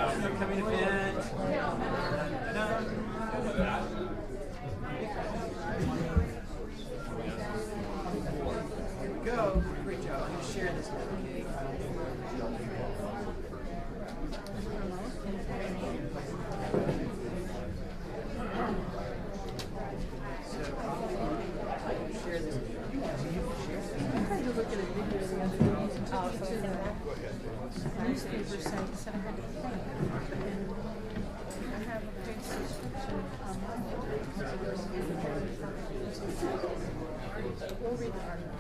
Upcoming event. Here we go. Great job. I'm going to share this now, okay? Share this. Newspaper site, so I had to pay. I have a paid subscription We'll read the article.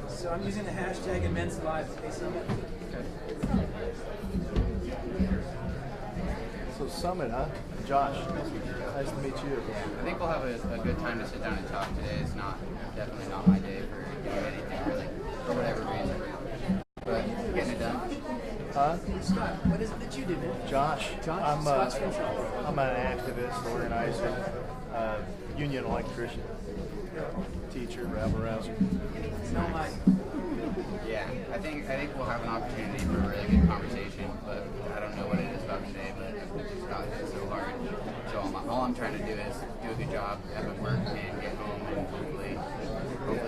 So I'm using the hashtag Immense Live. Okay, Summit. So Summit, huh? Josh, nice to meet you. I think we'll have a good time to sit down and talk today. It's definitely not my day for doing anything really, for whatever reason. But getting it done. Huh? Scott, what is it that you do, man? Josh, Scott's from Charlotte. I'm an activist, organizer, union electrician, teacher, rabble-rouser. No, my. Yeah, I think we'll have an opportunity for a really good conversation, but I don't know what it is about today, but Scott is so hard. So all I'm trying to do is do a good job at my work and get home and hopefully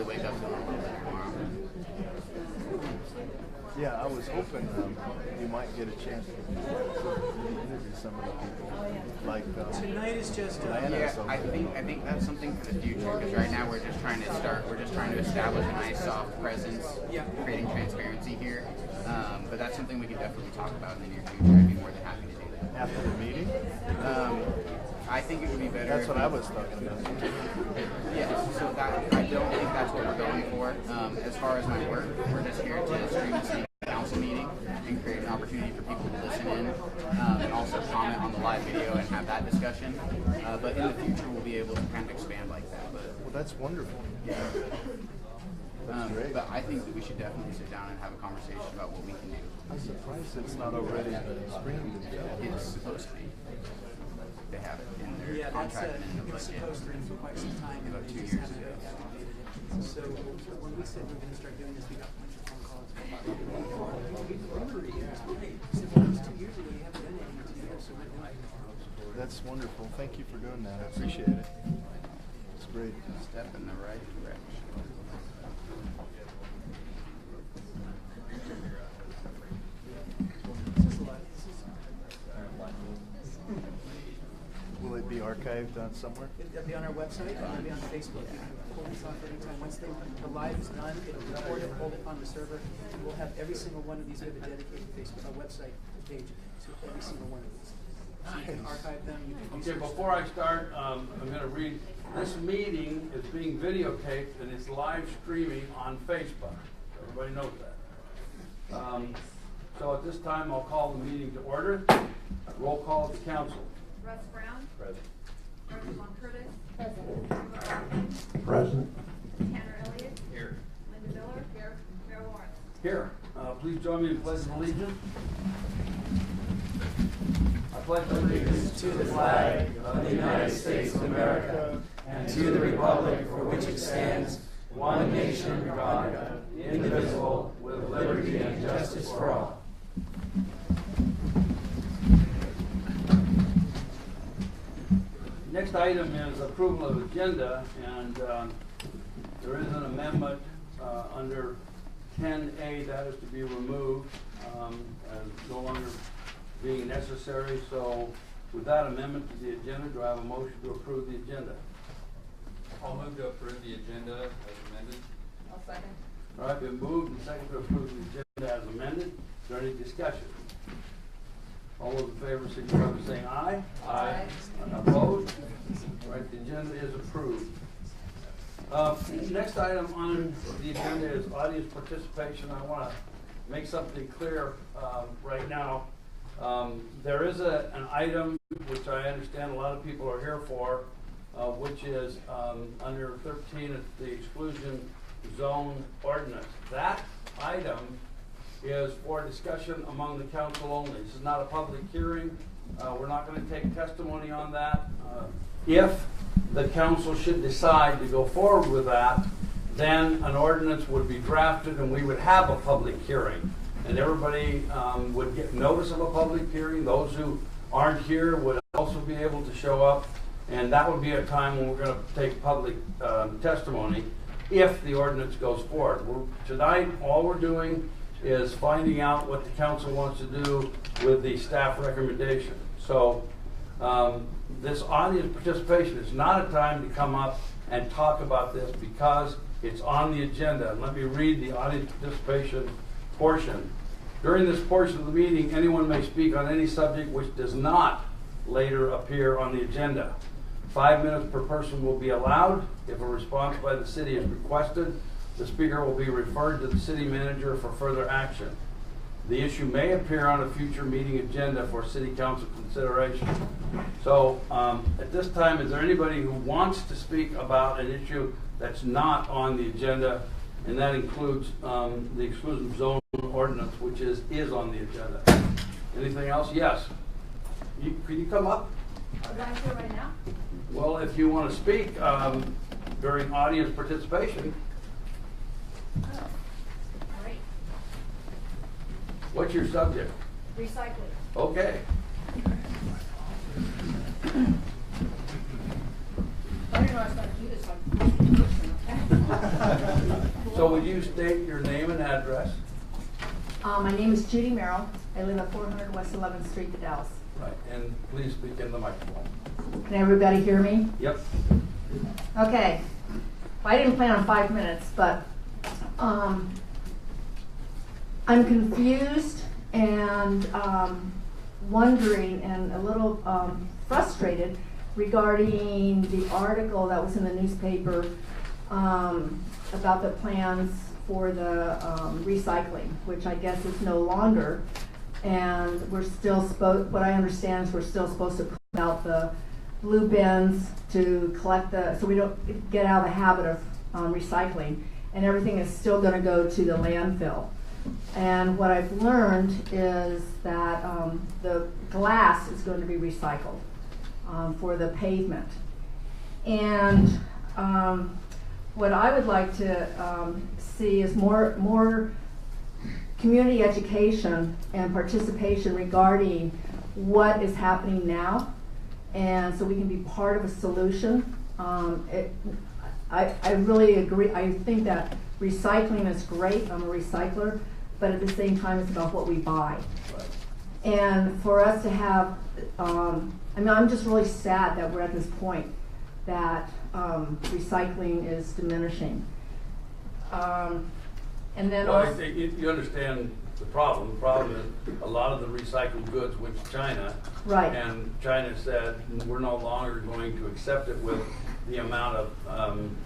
wake up to a little bit tomorrow. Yeah, I was hoping you might get a chance to interview some of the people. Like Tonight is just. Yeah, I think that's something for the future, because right now we're just trying to establish a nice soft presence, creating transparency here. But that's something we could definitely talk about in the near future. I'd be more than happy to do that. after the meeting. I think it would be better. That's what I was talking about. Yes, so I don't think that's what we're going for. As far as my work, we're just here to stream the city council meeting and create an opportunity for people to listen in and also comment on the live video and have that discussion. But in the future, we'll be able to kind of expand like that. But Well, that's wonderful. yeah. That's great. But I think that we should definitely sit down and have a conversation about what we can do. I'm surprised it's not already streamed. It's supposed to be. They have it in their Yeah, that's contract and in the it's budget. supposed to be for quite some time. and About they 2 just years haven't ago. activated it. So when we said we're going to start doing this, we got a bunch of phone calls. Imagery, so for those 2 years ago, you haven't done anything in 2 years, so we're doing it. That's wonderful. Thank you for doing that. I appreciate it. It's great. Step in the right direction. Will it be archived on somewhere? It'll be on our website, it'll be on Facebook. You can pull this off anytime. Once the live is done, it'll record it, hold it on the server. We'll have every single one of these. We have a dedicated Facebook, our website page to every single one of these. So you can archive them. You can Okay, research before I start, I'm going to read. This meeting is being videotaped and it's live streaming on Facebook. Everybody knows that. So at this time, I'll call the meeting to order. Roll call of the council. Russ Brown. Present. Rosa Von Curtis. Present. Present. Tanner Elliott. Here. Linda Miller. Here. Mayor Lawrence. Here. Please join me in pledge of allegiance. I pledge allegiance to the flag of the United States of America and to the republic for which it stands, one nation under God, indivisible, with liberty and justice for all. Next item is approval of agenda, and there is an amendment under 10A that is to be removed and no longer being necessary. So with that amendment to the agenda, do I have a motion to approve the agenda? I'll move to approve the agenda as amended. I'll second. All right, been moved and seconded to approve the agenda as amended. Is there any discussion? All those in favor signify by saying aye. Aye. Opposed? All right, the agenda is approved. Next item on the agenda is audience participation. I want to make something clear right now. There is an item which I understand a lot of people are here for, which is under 13, it's the exclusion zone ordinance. That item is for discussion among the council only. This is not a public hearing. We're not going to take testimony on that. If the council should decide to go forward with that, then an ordinance would be drafted and we would have a public hearing. And everybody would get notice of a public hearing. Those who aren't here would also be able to show up. And that would be a time when we're going to take public testimony if the ordinance goes forward. Tonight, all we're doing is finding out what the council wants to do with the staff recommendation. So this audience participation is not a time to come up and talk about this because it's on the agenda. And let me read the audience participation portion. During this portion of the meeting, anyone may speak on any subject which does not later appear on the agenda. 5 minutes per person will be allowed. If a response by the city is requested, the speaker will be referred to the city manager for further action. The issue may appear on a future meeting agenda for city council consideration. So at this time, is there anybody who wants to speak about an issue that's not on the agenda? And that includes the exclusion zone ordinance, which is on the agenda. Anything else? Yes. Could you come up? Should I answer right now? Well, if you want to speak during audience participation. Oh, great. What's your subject? Recycling. Okay. I didn't know I was going to do this one. So would you state your name and address? My name is Judy Merrill. I live at 400 West 11th Street, Dalles. Right, and please speak in the microphone. Can everybody hear me? Yep. Okay. Well, I didn't plan on 5 minutes, but I'm confused and wondering and a little frustrated regarding the article that was in the newspaper about the plans for the recycling, which I guess is no longer. And we're still what I understand is we're still supposed to put out the blue bins to collect so we don't get out of the habit of recycling, and everything is still going to go to the landfill. And what I've learned is that the glass is going to be recycled for the pavement. And what I would like to see is more community education and participation regarding what is happening now, and so we can be part of a solution. I really agree. I think that recycling is great. I'm a recycler, but at the same time, it's about what we buy. Right. And for us to have, I mean, I'm just really sad that we're at this point that recycling is diminishing. And then well, also, you understand the problem. The problem is a lot of the recycled goods went to China. right. And China said, we're no longer going to accept it with the amount of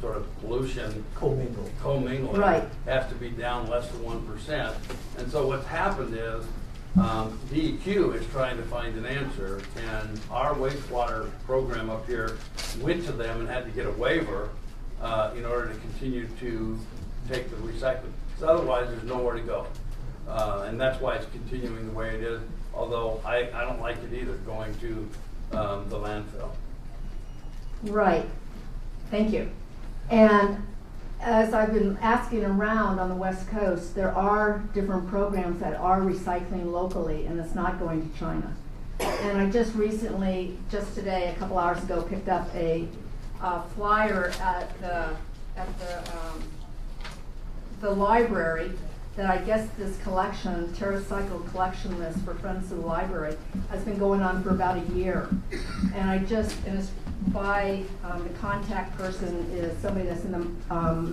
sort of pollution. Commingling. Right. Has to be down less than 1%. And so what's happened is DEQ is trying to find an answer, and our wastewater program up here went to them and had to get a waiver in order to continue to take the recycling. Because otherwise there's nowhere to go. And that's why it's continuing the way it is, although I don't like it either, going to the landfill. Right. Thank you. And as I've been asking around on the West Coast, there are different programs that are recycling locally, and it's not going to China. And I just recently, just today, a couple hours ago, picked up a flyer at the library that I guess this collection, TerraCycle collection list for Friends of the Library, has been going on for about a year. And it's by the contact person is somebody that's in the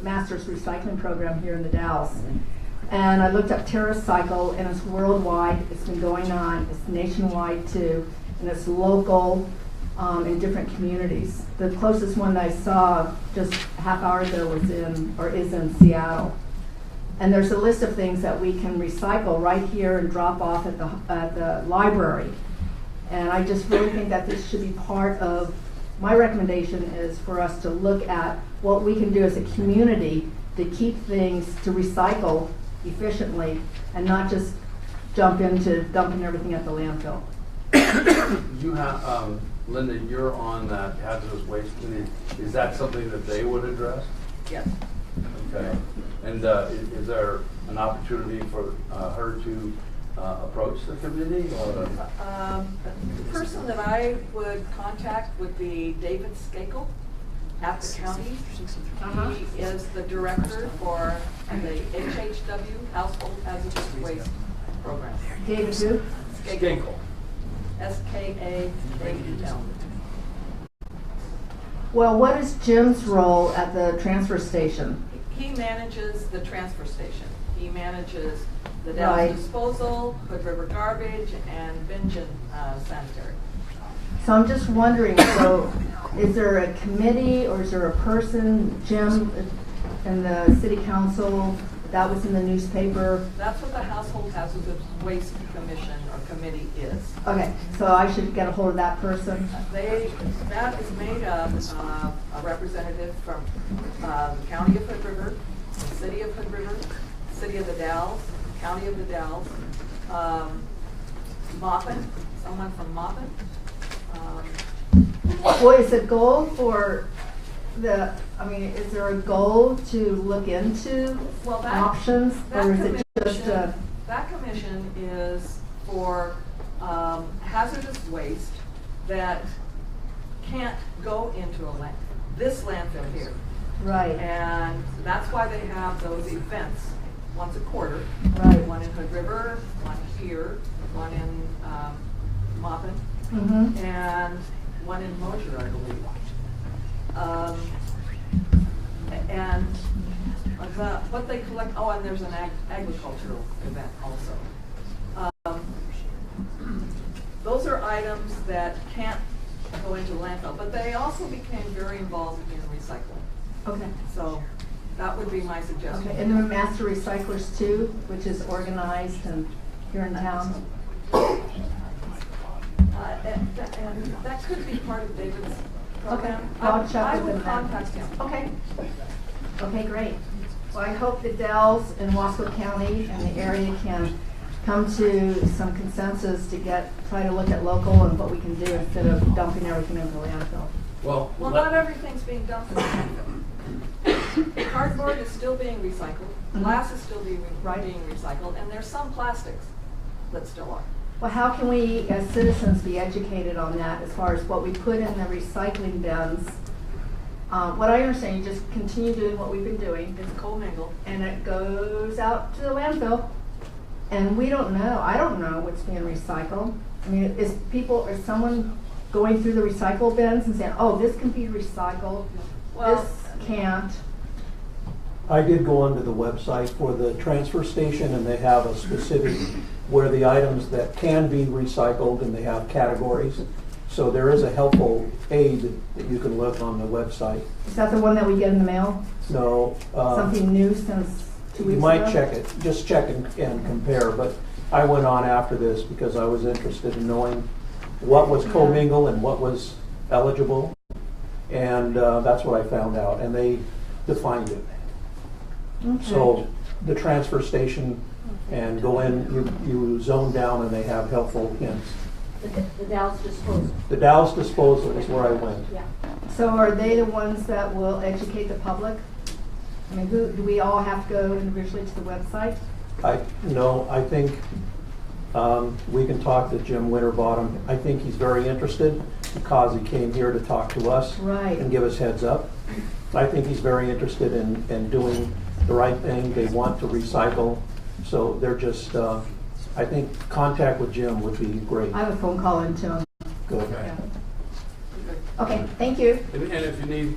master's recycling program here in the Dalles. And I looked up TerraCycle, and it's worldwide. It's been going on. It's nationwide too, and it's local. in different communities. The closest one I saw just a half hour ago was is in Seattle. And there's a list of things that we can recycle right here and drop off at the library. And I just really think that this should be part of, my recommendation is for us to look at what we can do as a community to keep things, to recycle efficiently and not just jump into dumping everything at the landfill. You have, Linda, you're on that hazardous waste committee. Is that something that they would address? Yes. Okay. And is there an opportunity for her to approach the committee? Or? The person that I would contact would be David Skakel at the county. He is the director for the HHW Household Hazardous Waste Program. David who? Skakel. S-K-A-K-E-L. Well, what is Jim's role at the transfer station? He manages the transfer station. He manages the Right. Dalles disposal, Hood River garbage, and Bingen sanitary. So I'm just wondering, so is there a committee or is there a person, Jim, in the city council, that was in the newspaper? That's what the Household Hazardous Waste Commission or committee is. Okay, so I should get a hold of that person? That is made up of a representative from the county of Hood River, the city of Hood River, city of the Dalles, county of the Dalles, Maupin, someone from Maupin. Well, is the goal for is there a goal to look into Well, that- options? That Or is it just commission, that commission is for hazardous waste that can't go into a landfill, this landfill here. right, And that's why they have those events once a quarter. Right. One in Hood River, one here, one in Maupin, mm-hmm, and one in Mosier, I believe. And what they collect, oh, and there's an agricultural event also. Those are items that can't go into landfill, but they also became very involved in recycling. okay. So that would be my suggestion. Okay, and there are master recyclers too, which is organized and here in town? And that could be part of David's program. Okay, I'll check I with would him then. contact him. Okay. Okay, great. Well, I hope the Dalles and Wasco County and the area can come to some consensus to try to look at local and what we can do instead of dumping everything into the landfill. Well, Well, not everything's being dumped in the landfill. Cardboard is still being recycled, glass is still being recycled, and there's some plastics that still are. Well, how can we, as citizens, be educated on that as far as what we put in the recycling bins? What I understand, you just continue doing what we've been doing, It's commingled. and it goes out to the landfill. And we don't know, I don't know what's being recycled. I mean, is someone going through the recycle bins and saying, oh, this can be recycled, Well, this can't? I did go onto the website for the transfer station and they have a specific where the items that can be recycled and they have categories. So there is a helpful aid that you can look on the website. Is that the one that we get in the mail? So Something new since 2 weeks you ago? might check it, just check and compare. But I went on after this because I was interested in knowing what was commingle and what was eligible. And that's what I found out, and they defined it. Okay. So the transfer station and go in, you zone down and they have helpful hints. The Dalles disposal. The Dalles disposal is where I went. Yeah. So are they the ones that will educate the public? I mean, do we all have to go individually to the website? I think we can talk to Jim Winterbottom. I think he's very interested because he came here to talk to us Right. and give us heads up. I think he's very interested in doing the right thing. They want to recycle, so they're just, I think contact with Jim would be great. I have a phone call into him. Good. okay. Okay, thank you. And if you need,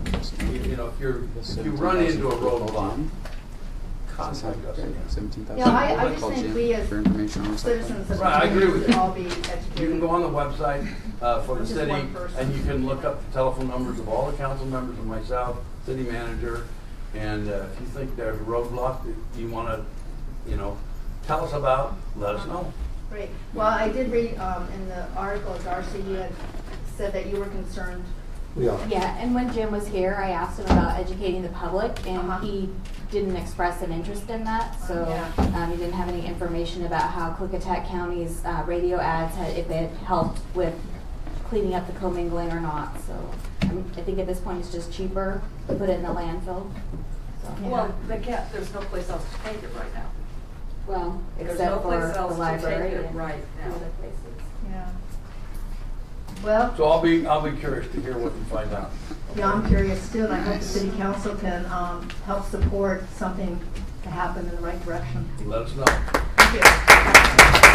if you run into a roadblock, contact us. 17,000. Yeah, I I'll just call think Jim we as for information on stuff. citizens of Right, I agree with should you. all be You educated. can go on the website for the Just city, one person. and you can look up the telephone numbers of all the council members and myself, city manager, and if you think there's a roadblock that you want to, tell us about, let us know. Great. Well, I did read in the article, Darcy, you had said that you were concerned. We are. Yeah, and when Jim was here, I asked him about educating the public, and Uh-huh. he didn't express an interest in that. So Yeah. he didn't have any information about how Klickitat County's radio ads had, if it had helped with cleaning up the commingling or not. So I think at this point it's just cheaper to put it in the landfill. So, Well, they can't, there's no place else to take it right now. well, There's except no for place the else to library take it and right the now. other places. Yeah. Well, So I'll be curious to hear what you find out. yeah, I'm curious too, and I hope the city council can help support something to happen in the right direction. Let us know. Thank you.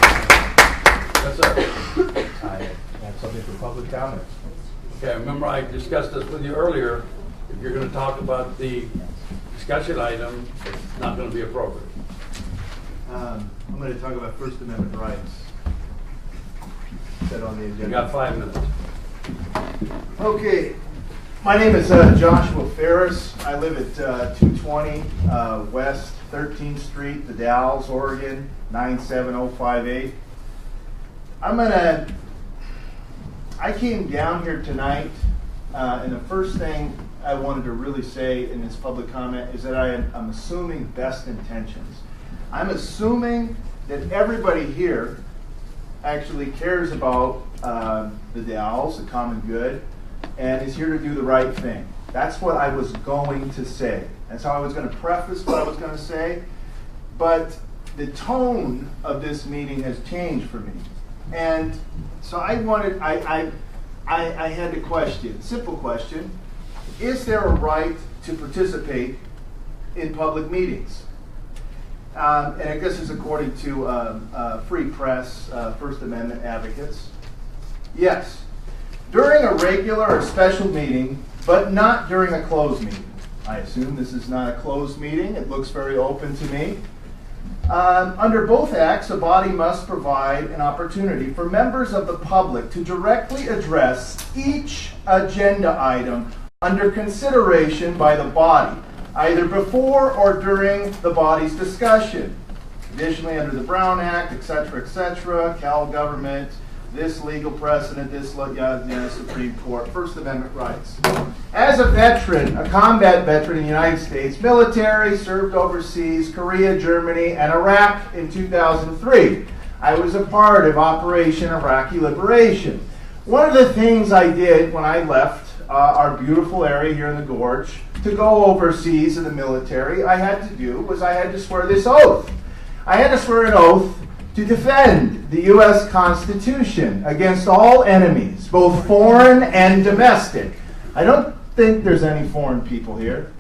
Yes, sir. I have something for public comments. Okay, remember I discussed this with you earlier. If you're going to talk about the discussion item, it's not going to be appropriate. I'm going to talk about First Amendment rights. Set on the agenda. You got 5 minutes. Okay, my name is Joshua Ferris. I live at 220 West 13th Street, the Dalles, Oregon 97058. I came down here tonight, and the first thing I wanted to really say in this public comment is that I'm assuming best intentions. I'm assuming that everybody here actually cares about the Dalles, the common good, and is here to do the right thing. That's what I was going to say. That's how I was going to preface what I was going to say. But the tone of this meeting has changed for me. And so I had a question, simple question. Is there a right to participate in public meetings? And I guess it's according to free press, First Amendment advocates. Yes. During a regular or special meeting, but not during a closed meeting. I assume this is not a closed meeting. It looks very open to me. Under both acts, a body must provide an opportunity for members of the public to directly address each agenda item under consideration by the body, either before or during the body's discussion. Additionally, under the Brown Act, etc., Cal government, this legal precedent, this Supreme Court, First Amendment rights. As a veteran, a combat veteran in the United States military, served overseas, Korea, Germany, and Iraq in 2003. I was a part of Operation Iraqi Liberation. One of the things I did when I left our beautiful area here in the Gorge to go overseas in the military, I had to swear this oath. I had to swear an oath to defend the U.S. Constitution against all enemies, both foreign and domestic. I don't think there's any foreign people here.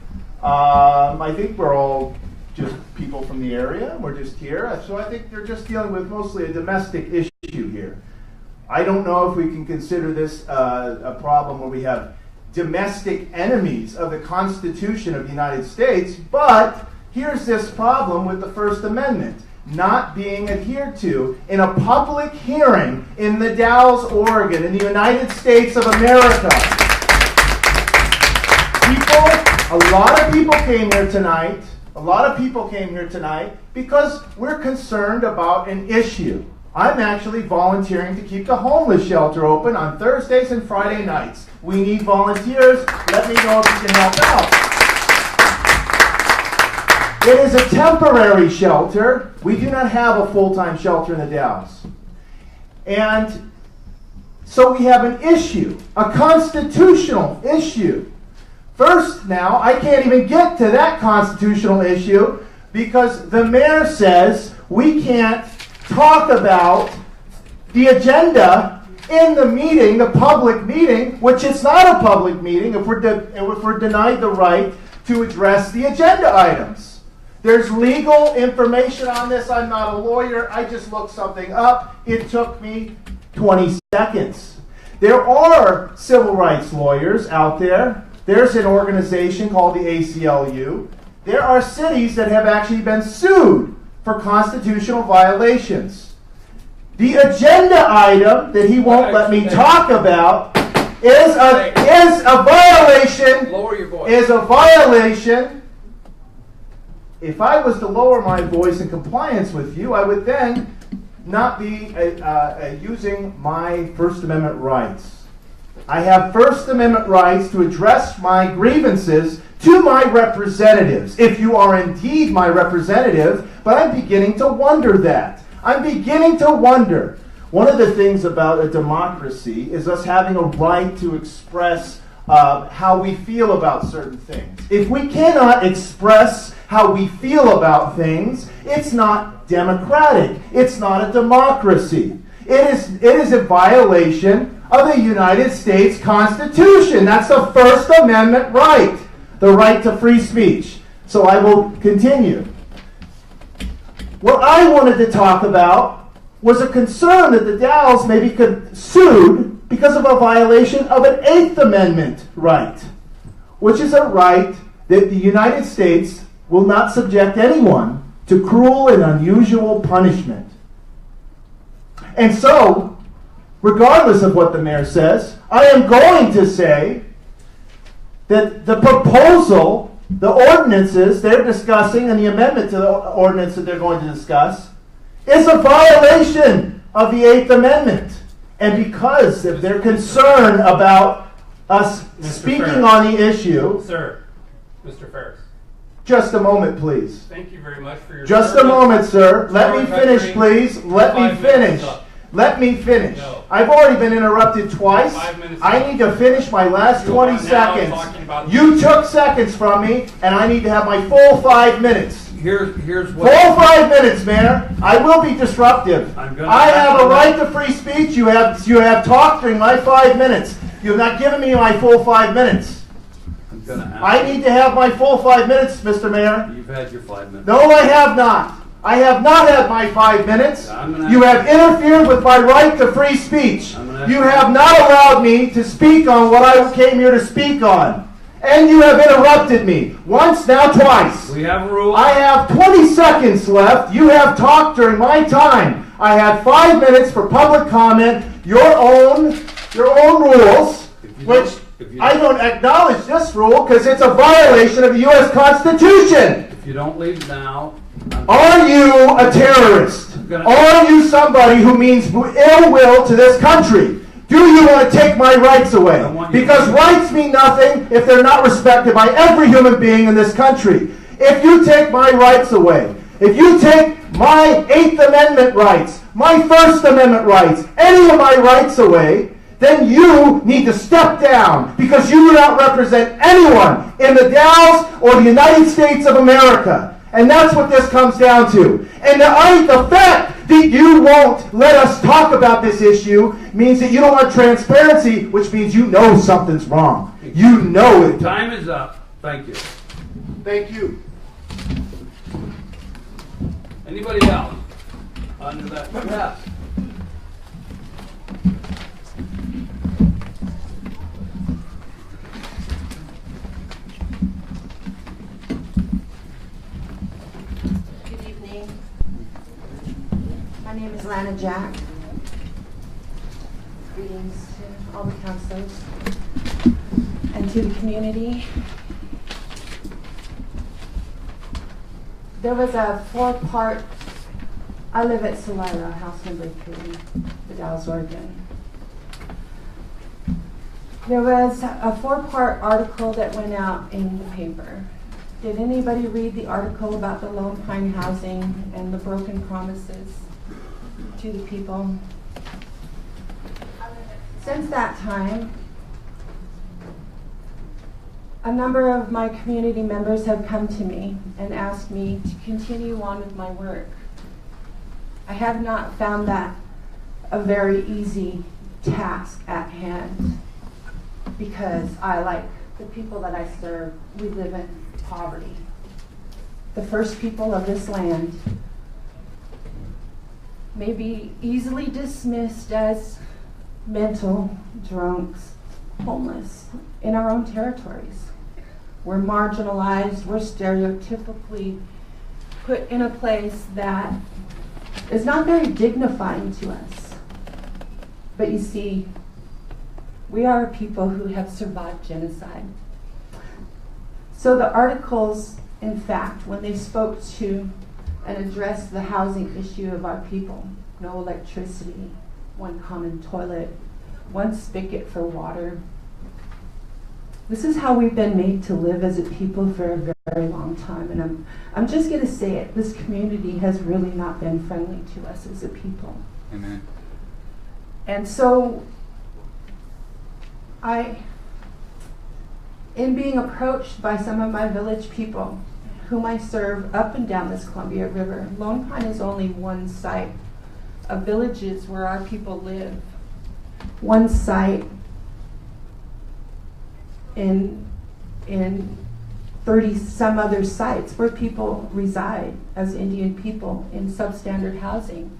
I think we're all just people from the area. We're just here. So I think they're just dealing with mostly a domestic issue here. I don't know if we can consider this a problem where we have domestic enemies of the Constitution of the United States, but here's this problem with the First Amendment not being adhered to in a public hearing in the Dalles, Oregon, in the United States of America. A lot of people came here tonight. Because we're concerned about an issue. I'm actually volunteering to keep the homeless shelter open on Thursdays and Friday nights. We need volunteers. Let me know if you can help out. It is a temporary shelter. We do not have a full-time shelter in the Dalles. And so we have an issue, a constitutional issue. First now, I can't even get to that constitutional issue because the mayor says we can't talk about the agenda in the meeting, the public meeting, which it's not a public meeting if we're denied the right to address the agenda items. There's legal information on this. I'm not a lawyer. I just looked something up. It took me 20 seconds. There are civil rights lawyers out there. There's an organization called the ACLU. There are cities that have actually been sued for constitutional violations. The agenda item that he won't let me talk about is a violation. Lower your voice. Is a violation. If I was to lower my voice in compliance with you, I would then not be using my First Amendment rights. I have First Amendment rights to address my grievances to my representatives, if you are indeed my representative, but I'm beginning to wonder that. I'm beginning to wonder. One of the things about a democracy is us having a right to express how we feel about certain things. If we cannot express how we feel about things, it's not democratic. It's not a democracy. It is a violation of the United States Constitution. That's the First Amendment right, the right to free speech. So I will continue. What I wanted to talk about was a concern that the Dalles maybe could sue because of a violation of an Eighth Amendment right, which is a right that the United States will not subject anyone to cruel and unusual punishment. And so, regardless of what the mayor says, I am going to say that the proposal, the ordinances they're discussing, and the amendment to the ordinance that they're going to discuss, is a violation of the Eighth Amendment. And because of their concern about us speaking on the issue... Sir, Mr. Ferris. Just a moment, please. Thank you very much for your Just service. a moment, sir. Let me Sir, finish, please. Let me 5 minutes finish. up. Let me finish. No. I've already been interrupted twice. 5 minutes I up. need to finish my last You 20 are now seconds. talking about- You took seconds from me, and I need to have my full 5 minutes. Here's Full what. 5 minutes, Mayor. I will be disruptive. I'm gonna I have a have right to free speech. You have talked during my 5 minutes. You have not given me my full 5 minutes. I'm gonna ask I need to have my full 5 minutes, Mr. Mayor. You've had your 5 minutes. No, I have not. I have not had my 5 minutes. I'm gonna You ask- have interfered with my right to free speech. I'm gonna ask You you- have not allowed me to speak on what I came here to speak on. And you have interrupted me. Once, now twice. We have a rule. I have 20 seconds left. You have talked during my time. I had 5 minutes for public comment. Your own rules, If you which don't- I don't acknowledge this rule because it's a violation of the U.S. Constitution. If you don't leave now, Are you a terrorist? Are you somebody who means ill will to this country? Do you want to take my rights away? Because rights mean nothing if they're not respected by every human being in this country. If you take my rights away, if you take my Eighth Amendment rights, my First Amendment rights, any of my rights away, then you need to step down because you do not represent anyone in the Dalles or the United States of America. And that's what this comes down to. And the fact that you won't let us talk about this issue means that you don't want transparency, which means you know something's wrong. You know it. time is up. Thank you. Thank you. Anybody else? Under that. Yes. Good evening. My name is Lana Jack. Greetings to all the councilors and to the community. There was a 4-part, I live at Solera, house number 3, the Dalles, Oregon. There was a 4-part article that went out in the paper. Did anybody read the article about the Lone Pine housing and the broken promises to the people? Since that time, a number of my community members have come to me and asked me to continue on with my work. I have not found that a very easy task at hand because I, like the people that I serve, we live in poverty. The first people of this land may be easily dismissed as mental drunks, homeless in our own territories. We're marginalized, we're stereotypically put in a place that is not very dignifying to us. But you see, we are a people who have survived genocide. So the articles, in fact, when they spoke to and addressed the housing issue of our people, no electricity, one common toilet, one spigot for water. This is how we've been made to live as a people for a very long time. And I'm just going to say it, this community has really not been friendly to us as a people. Amen. And so in being approached by some of my village people, whom I serve up and down this Columbia River, Lone Pine is only one site of villages where our people live. One site in 30 some other sites where people reside as Indian people in substandard housing.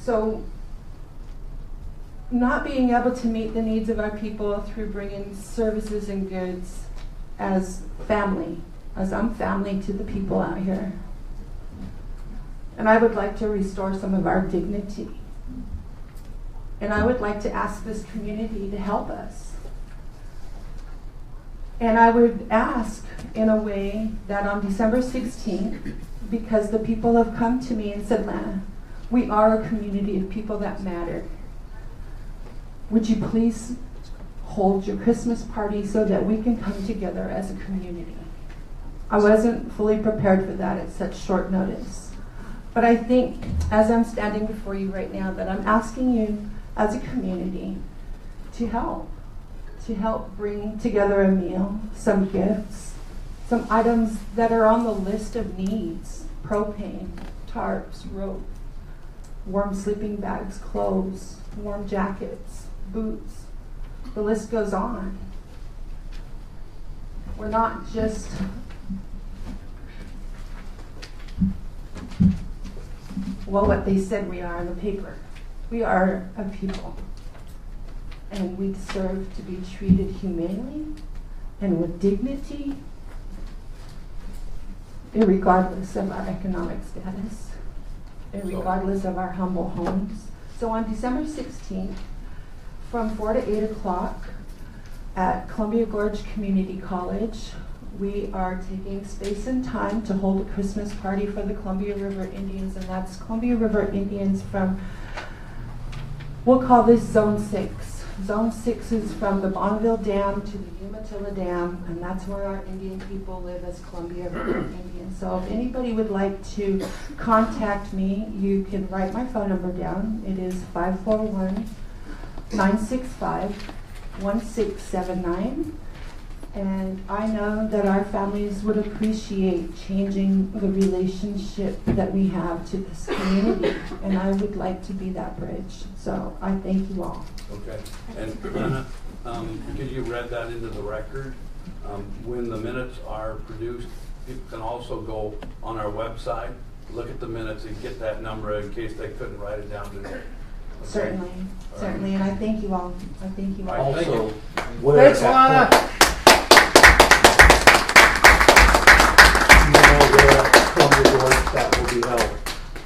So not being able to meet the needs of our people through bringing services and goods as family, as I'm family to the people out here. And I would like to restore some of our dignity. And I would like to ask this community to help us. And I would ask in a way that on December 16th, because the people have come to me and said, Lana, we are a community of people that matter. Would you please hold your Christmas party so that we can come together as a community? I wasn't fully prepared for that at such short notice. But I think, as I'm standing before you right now, that I'm asking you as a community to help bring together a meal, some gifts, some items that are on the list of needs: propane, tarps, rope, warm sleeping bags, clothes, warm jackets, boots. The list goes on. We're not just what they said we are in the paper. We are a people, and we deserve to be treated humanely and with dignity, irregardless of our economic status, irregardless of our humble homes. So on December 16th, from 4 to 8 o'clock at Columbia Gorge Community College, we are taking space and time to hold a Christmas party for the Columbia River Indians, and that's Columbia River Indians from, we'll call this Zone 6. Zone 6 is from the Bonneville Dam to the Umatilla Dam, and that's where our Indian people live as Columbia River Indians. So if anybody would like to contact me, you can write my phone number down. It is 541-965-1679. And I know that our families would appreciate changing the relationship that we have to this community, and I would like to be that bridge. So I thank you all. Okay, and because you read that into the record, when the minutes are produced, people can also go on our website, look at the minutes and get that number in case they couldn't write it down today. Okay? Certainly, certainly, and I thank you all. I thank you all. Also, Thanks, Lana. That will be held.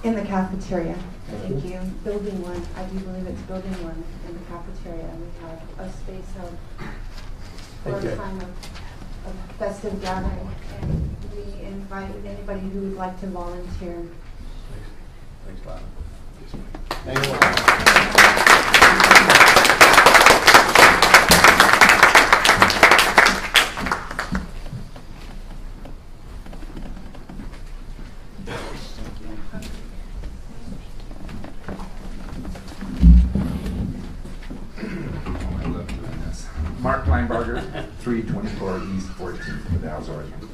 In the cafeteria. Thank you. Building 1. I do believe it's building 1 in the cafeteria. We have a space for a time of festive gathering. And we invite anybody who would like to volunteer. Thanks, Lana. Thanks, Mark Linebarger, 324 East 14th, Dalles, Oregon.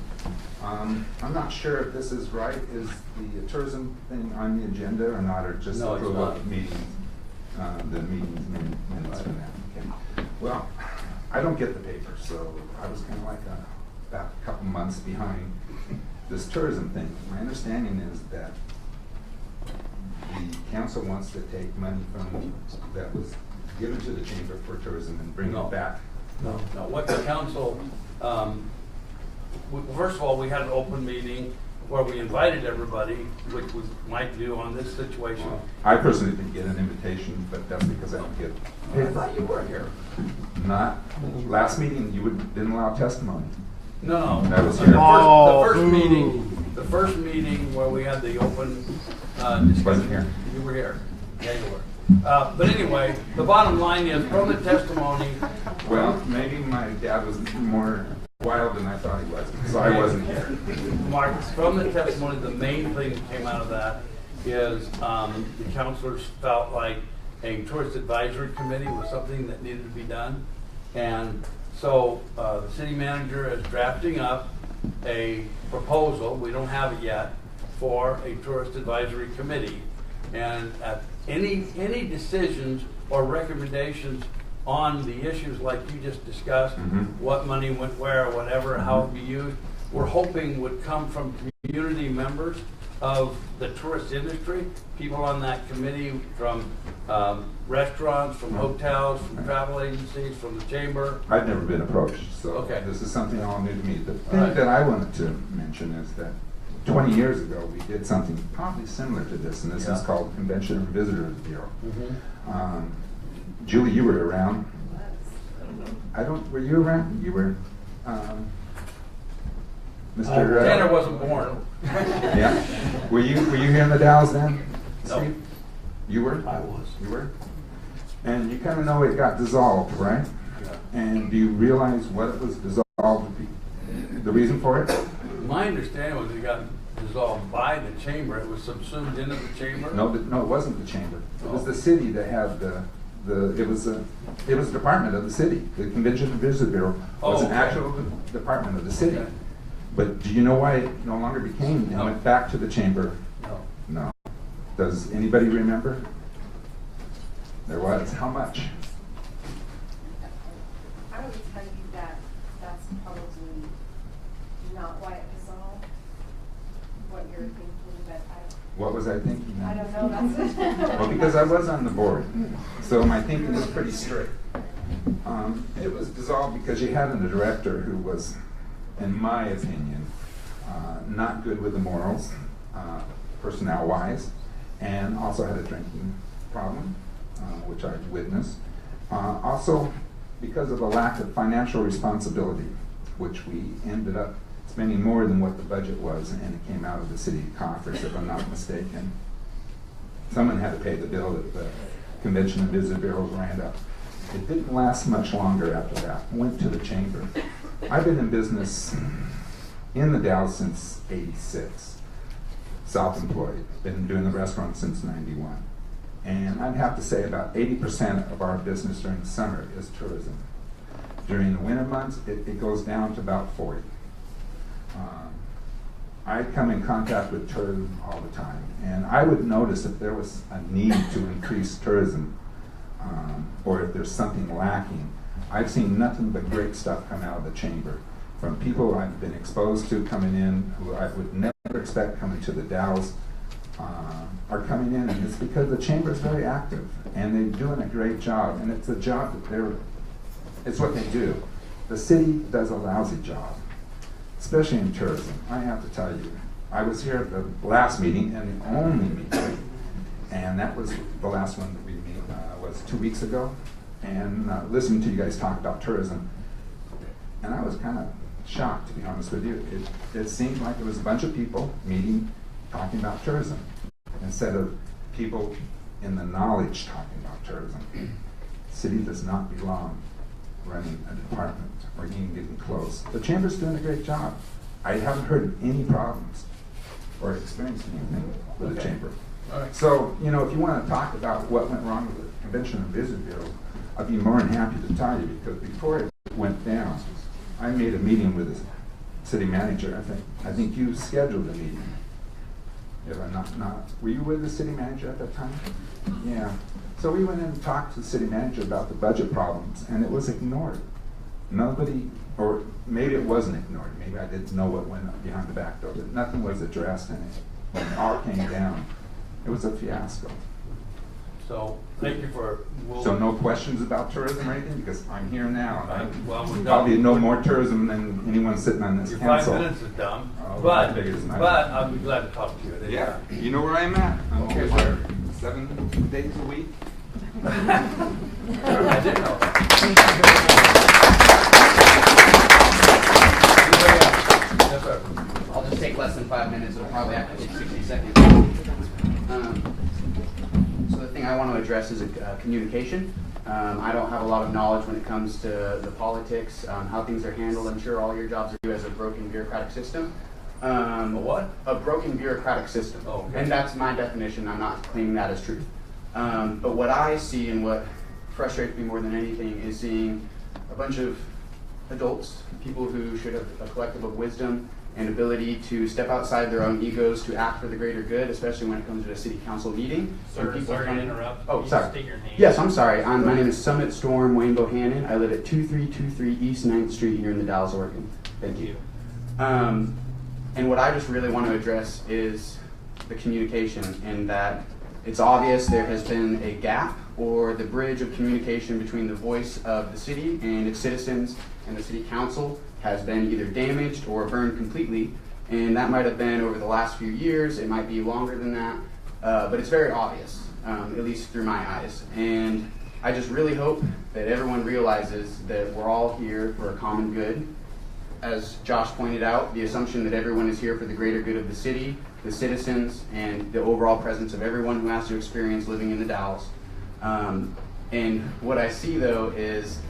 I'm not sure if this is right. Is the tourism thing on the agenda or not, or just No, it's approval not. of meetings, the meetings minutes from that? Okay. Well, I don't get the paper, so I was kind of like about a couple months behind this tourism thing. My understanding is that the council wants to take money from that was given to the chamber for tourism and bring No. it back No. No, what the council, first of all, we had an open meeting where we invited everybody, which was my view on this situation. I personally didn't get an invitation, but that's because I don't get. Hey, I thought you were here. Not last meeting. You didn't allow testimony. No, That was the here. the first meeting where we had the open discussion. Wasn't here. You were here. Yeah, you were. But anyway, the bottom line is, from the testimony. Well, maybe my dad was more wild than I thought he was, because I wasn't here. Mark, from the testimony, the main thing that came out of that is the counselors felt like a tourist advisory committee was something that needed to be done. And so the city manager is drafting up a proposal, we don't have it yet, for a tourist advisory committee. And at any decisions or recommendations on the issues like you just discussed, what money went where, whatever, how it be used, we're hoping would come from community members of the tourist industry, people on that committee from restaurants, from hotels, from travel agencies, from the chamber. I've never been approached, so Okay. this is something all new to me. The thing that I wanted to mention is that 20 years ago, we did something probably similar to this, and this is called Convention and Visitors Bureau. Julie, you were around. Were you around? You were, Mr. Tanner wasn't born. Yeah. Were you here in the Dalles then? No. Steve? You were? I was. You were? And you kind of know it got dissolved, right? And do you realize what it was dissolved to be? The reason for it? My understanding was it got dissolved by the chamber. It was subsumed into the chamber. No, it wasn't the chamber. It was the city that had it was a department of the city. The Convention and Visitors Bureau was an actual department of the city. Okay. But do you know why it no longer became and went back to the chamber? No. No. Does anybody remember? There was. How much? I would tell you that that's probably not why it dissolved, what you're thinking, but What was I thinking? I don't know, that's it. Well, because I was on the board, so my thinking is pretty straight. It was dissolved because you had a director who was, in my opinion, not good with the morals, personnel-wise, and also had a drinking problem, which I've witnessed. Also, because of a lack of financial responsibility, which we ended up spending more than what the budget was, and it came out of the city coffers, if I'm not mistaken. Someone had to pay the bill that the Convention and Visitors Bureau ran up. It didn't last much longer after that. Went to the chamber. I've been in business in the Dalles since '86. Self-employed. Been doing the restaurant since '91. And I'd have to say about 80% of our business during the summer is tourism. During the winter months, it goes down to about 40. I come in contact with tourism all the time, and I would notice if there was a need to increase tourism, or if there's something lacking. I've seen nothing but great stuff come out of the chamber, from people I've been exposed to coming in who I would never expect coming to the Dalles, are coming in, and it's because the chamber is very active, and they're doing a great job, and it's a job that it's what they do. The city does a lousy job, especially in tourism. I have to tell you, I was here at the last meeting, and the only meeting, and that was the last one that we was 2 weeks ago, and listening to you guys talk about tourism, and I was kind of shocked, to be honest with you. It seemed like there was a bunch of people meeting, talking about tourism, instead of people in the knowledge talking about tourism. The city does not belong running a department or even getting close. The chamber's doing a great job. I haven't heard of any problems or experienced anything with the chamber. All right. So, you know, if you want to talk about what went wrong with the Convention and Visitors Bureau, I'd be more than happy to tell you, because before it went down, I made a meeting with the city manager. I think you scheduled a meeting. If I'm not, were you with the city manager at that time? Yeah. So we went in and talked to the city manager about the budget problems, and it was ignored. Nobody, or maybe it wasn't ignored. Maybe I didn't know what went on behind the back door, but nothing was addressed in it. When it all came down, it was a fiasco. So thank you for. So no questions about tourism or anything, because I'm here now. And Well, we're probably done. know more tourism than anyone sitting on this Your council. 5 minutes is dumb, Oh, but I figured as much. I'll be glad to talk to you. Yeah, you know where I'm at. I'm Okay, always sir. there 7 days a week. I didn't know. Yes, sir. I'll just take less than 5 minutes. It'll probably have to take 60 seconds. So the thing I want to address is communication. I don't have a lot of knowledge when it comes to the politics, how things are handled. I'm sure all your jobs are due as a broken bureaucratic system. A what? A broken bureaucratic system. Oh, okay. And that's my definition. I'm not claiming that as truth. But what I see and what frustrates me more than anything is seeing a bunch of adults, people who should have a collective of wisdom and ability to step outside their own egos to act for the greater good, especially when it comes to a city council meeting. Sir, sorry to interrupt. Oh, Can you sorry. state your name? Yes, I'm sorry. My name is Summit Storm Wayne Bohannon. I live at 2323 East 9th Street here in the Dalles, Oregon. Thank you. And what I just really want to address is the communication, and that it's obvious there has been a gap or the bridge of communication between the voice of the city and its citizens and the city council has been either damaged or burned completely. And that might have been over the last few years. It might be longer than that. But it's very obvious, at least through my eyes. And I just really hope that everyone realizes that we're all here for a common good. As Josh pointed out, the assumption that everyone is here for the greater good of the city, the citizens, and the overall presence of everyone who has to experience living in the Dalles. And what I see, though, is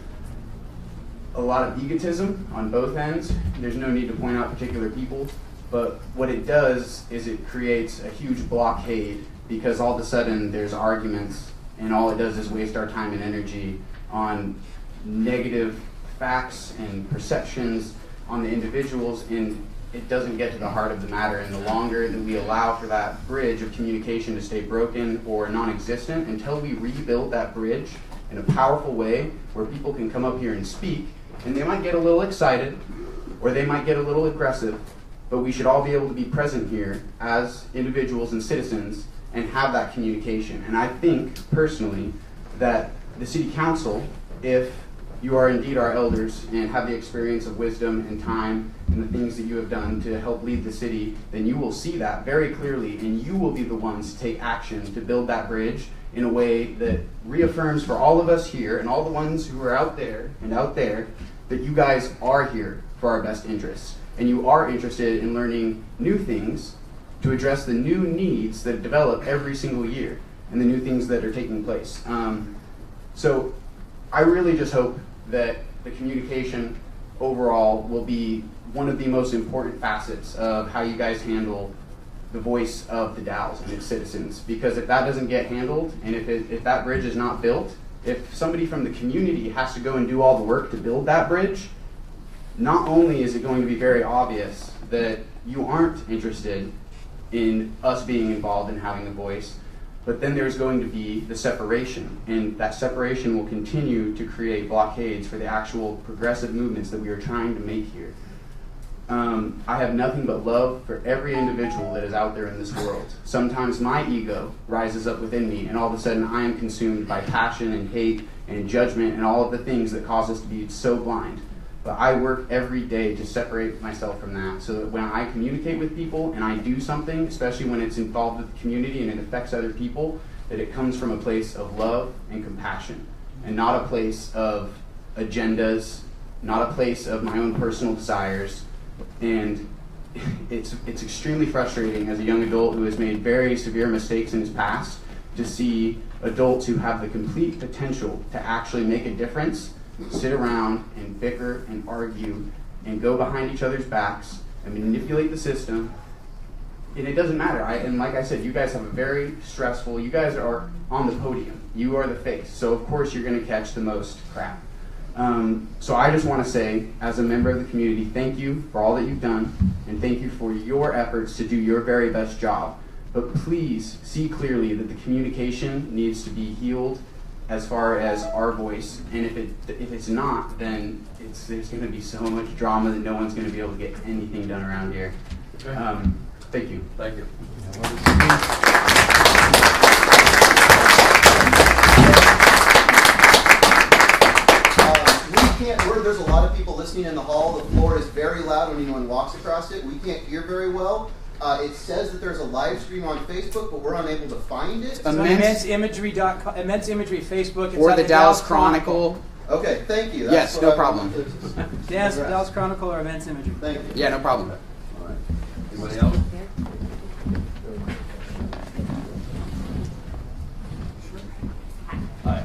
a lot of egotism on both ends. There's no need to point out particular people, but what it does is it creates a huge blockade, because all of a sudden there's arguments, and all it does is waste our time and energy on negative facts and perceptions on the individuals, and it doesn't get to the heart of the matter. And the longer that we allow for that bridge of communication to stay broken or non-existent, until we rebuild that bridge in a powerful way where people can come up here and speak, and they might get a little excited or they might get a little aggressive, but we should all be able to be present here as individuals and citizens and have that communication. And I think personally that the city council, if you are indeed our elders and have the experience of wisdom and time and the things that you have done to help lead the city, then you will see that very clearly, and you will be the ones to take action to build that bridge in a way that reaffirms for all of us here and all the ones who are out there and out there that you guys are here for our best interests, and you are interested in learning new things to address the new needs that develop every single year and the new things that are taking place. So I really just hope that the communication overall will be one of the most important facets of how you guys handle the voice of the Dalles and its citizens. Because if that doesn't get handled, and if that bridge is not built, if somebody from the community has to go and do all the work to build that bridge, not only is it going to be very obvious that you aren't interested in us being involved in having a voice, but then there's going to be the separation, and that separation will continue to create blockades for the actual progressive movements that we are trying to make here. I have nothing but love for every individual that is out there in this world. Sometimes my ego rises up within me, and all of a sudden I am consumed by passion and hate and judgment and all of the things that cause us to be so blind. But I work every day to separate myself from that, so that when I communicate with people and I do something, especially when it's involved with the community and it affects other people, that it comes from a place of love and compassion, and not a place of agendas, not a place of my own personal desires. And it's extremely frustrating as a young adult who has made very severe mistakes in his past to see adults who have the complete potential to actually make a difference sit around and bicker and argue and go behind each other's backs and manipulate the system. And it doesn't matter. And like I said, you guys have a very stressful, you guys are on the podium. You are the face. So of course you're going to catch the most crap. So I just want to say, as a member of the community, thank you for all that you've done, and thank you for your efforts to do your very best job. But please see clearly that the communication needs to be healed as far as our voice, and if it's not, then there's going to be so much drama that no one's going to be able to get anything done around here. Okay. Thank you. Thank you. listening in the hall, the floor is very loud when anyone walks across it. We can't hear very well. It says that there's a live stream on Facebook, but we're unable to find it. Imagery.com, Immense Imagery Facebook. It's Or on the Dalles Chronicle. Okay, thank you. Yes, no problem. Dalles Chronicle or Immense Imagery. Thank you. Yeah, no problem. All right. Anybody else? Hi.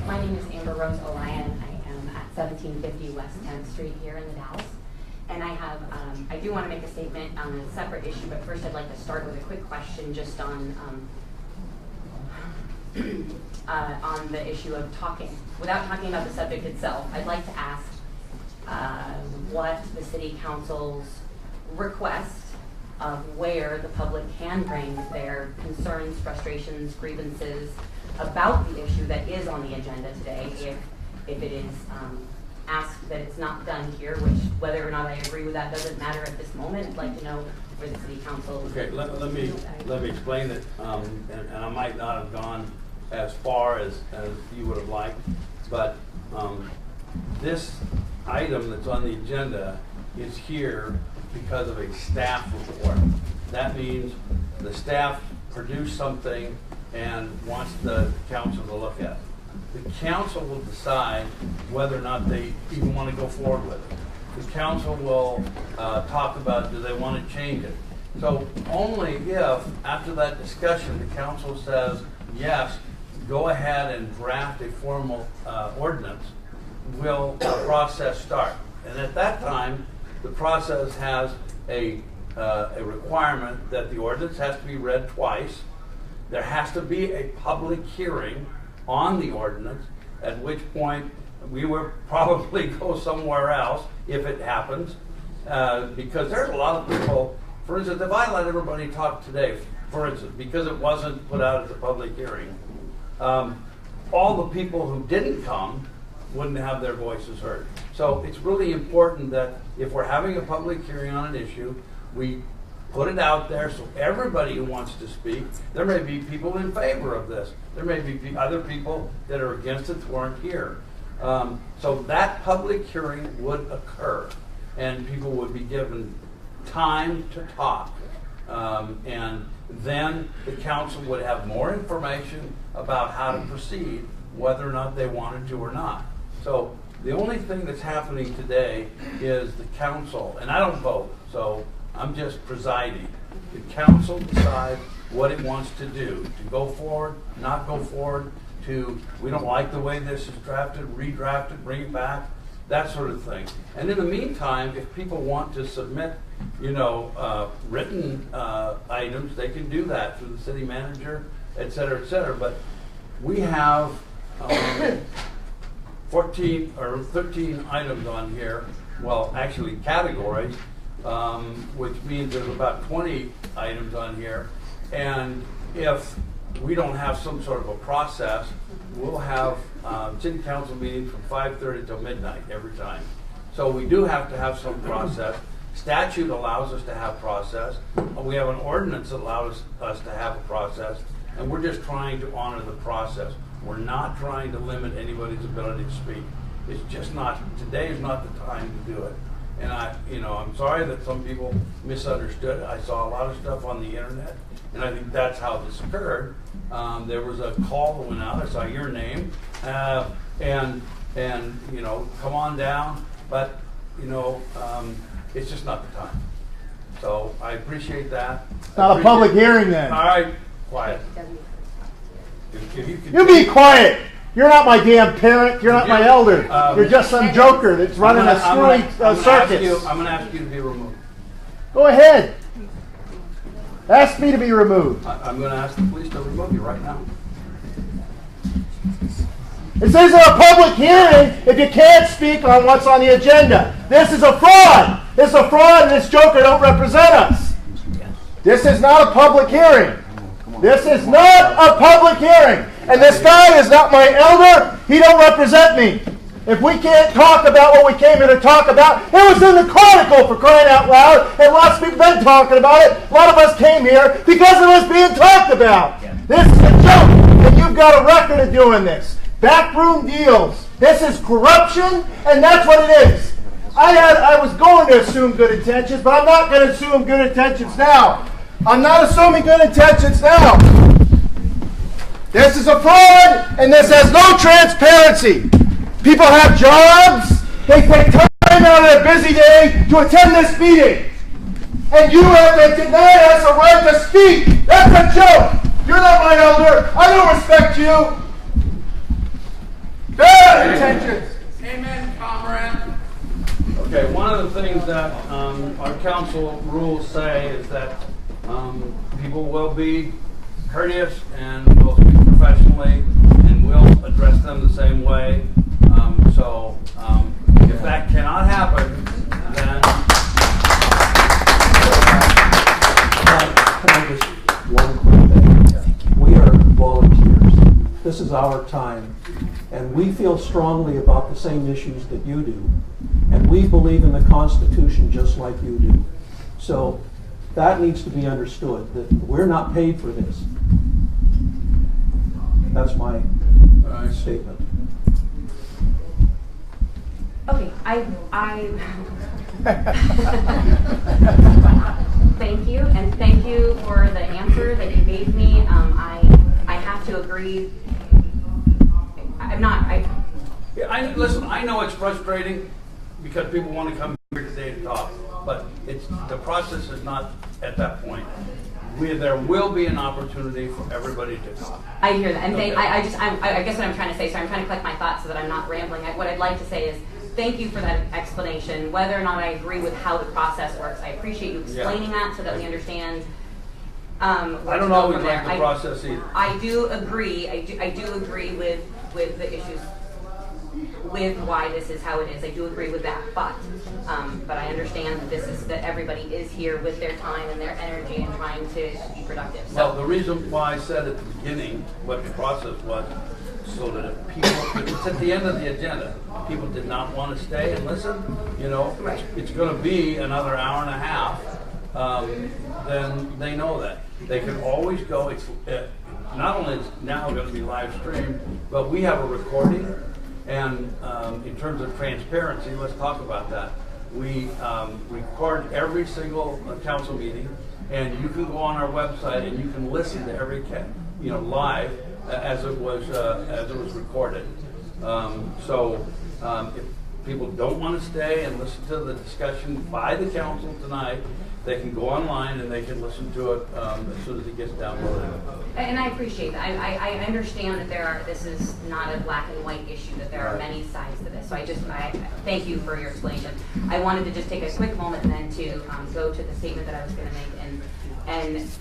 My name is Amber Rose O'Ryan. I am at 1750 West 10th Street here in the Dalles. And I have, I do want to make a statement on a separate issue, but first I'd like to start with a quick question just on the issue of talking. Without talking about the subject itself, I'd like to ask what the City Council's request of where the public can bring their concerns, frustrations, grievances about the issue that is on the agenda today, if it is asked that it's not done here, which whether or not I agree with that doesn't matter at this moment. I'd like to know where the City Council. Okay, let me explain it, and I might not have gone as far as you would have liked, but this item that's on the agenda is here because of a staff report. That means the staff produced something and wants the council to look at it. The council will decide whether or not they even want to go forward with it. The council will talk about, do they want to change it? So only if, after that discussion, the council says, yes, go ahead and draft a formal ordinance, will the process start. And at that time, the process has a requirement that the ordinance has to be read twice. There has to be a public hearing on the ordinance, at which point we will probably go somewhere else if it happens, because there's a lot of people. For instance, if I let everybody talk today, for instance, because it wasn't put out as a public hearing, all the people who didn't come wouldn't have their voices heard. So it's really important that if we're having a public hearing on an issue, we put it out there so everybody who wants to speak. There may be people in favor of this. There may be other people that are against it that weren't here. So that public hearing would occur, and people would be given time to talk. And then the council would have more information about how to proceed, whether or not they wanted to or not. So the only thing that's happening today is the council, and I don't vote, so I'm just presiding. The council decides what it wants to do, to go forward, not go forward, to, we don't like the way this is drafted, redraft it, bring it back, that sort of thing. And in the meantime, if people want to submit, written items, they can do that through the city manager, et cetera, et cetera. But we have 14 or 13 items on here, well, actually categories, which means there's about 20 items on here. And if we don't have some sort of a process, we'll have city council meetings from 5:30 till midnight every time. So we do have to have some process. Statute allows us to have process. We have an ordinance that allows us to have a process, and we're just trying to honor the process. We're not trying to limit anybody's ability to speak. It's just not, today is not the time to do it. And I'm sorry that some people misunderstood. I saw a lot of stuff on the internet, and I think that's how this occurred. There was a call that went out. I saw your name, and come on down. But it's just not the time. So I appreciate that. It's not a public hearing then. All right, quiet. You be quiet. You're not my damn parent. You're not my elder. You're just some joker that's running a screwy circus. I'm going to ask you to be removed. Go ahead. Ask me to be removed. I'm going to ask the police to remove you right now. This isn't a public hearing if you can't speak on what's on the agenda. This is a fraud. This is a fraud, and this joker don't represent us. This is not a public hearing. This is not a public hearing. And this guy is not my elder. He don't represent me. If we can't talk about what we came here to talk about, it was in the Chronicle, for crying out loud, and lots of people have been talking about it. A lot of us came here because it was being talked about. This is a joke, and you've got a record of doing this. Backroom deals. This is corruption, and that's what it is. I was going to assume good intentions, but I'm not going to assume good intentions now. I'm not assuming good intentions now. This is a fraud, and this has no transparency. People have jobs. They take time out of their busy day to attend this meeting. And you have denied us a right to speak. That's a joke. You're not my elder. I don't respect you. Bad intentions. Amen, comrade. Okay, one of the things that our council rules say is that people will be courteous and will speak professionally and will address them the same way. So if that cannot happen, then... Can I just, one quick thing? We are volunteers. This is our time. And we feel strongly about the same issues that you do. And we believe in the Constitution just like you do. So that needs to be understood, that we're not paid for this. That's my statement. Okay, thank you, and thank you for the answer that you gave me. I have to agree. Listen, I know it's frustrating because people want to come here today to talk, but the process is not at that point. There will be an opportunity for everybody to talk. I hear that, and okay. I guess what I'm trying to say, so I'm trying to collect my thoughts so that I'm not rambling. What I'd like to say is thank you for that explanation. Whether or not I agree with how the process works, I appreciate you explaining that so that we understand. I don't always like the process either. I do agree. I do agree with the issues, with why this is how it is. I do agree with that, but I understand that that everybody is here with their time and their energy and trying to be productive. So. Well, the reason why I said at the beginning what the process was, so that if people, it's at the end of the agenda, people did not want to stay and listen, right. It's going to be another hour and a half, then they know that. They can always go, it's not only is now going to be live streamed, but we have a recording, and in terms of transparency, let's talk about that. We record every single council meeting, and you can go on our website and you can listen to every live as it was recorded. If people don't want to stay and listen to the discussion by the council tonight, they can go online and they can listen to it as soon as it gets downloaded. And I appreciate that. I understand that this is not a black and white issue, that there are many sides to this. So I thank you for your explanation. I wanted to just take a quick moment then to go to the statement that I was going to make, and it's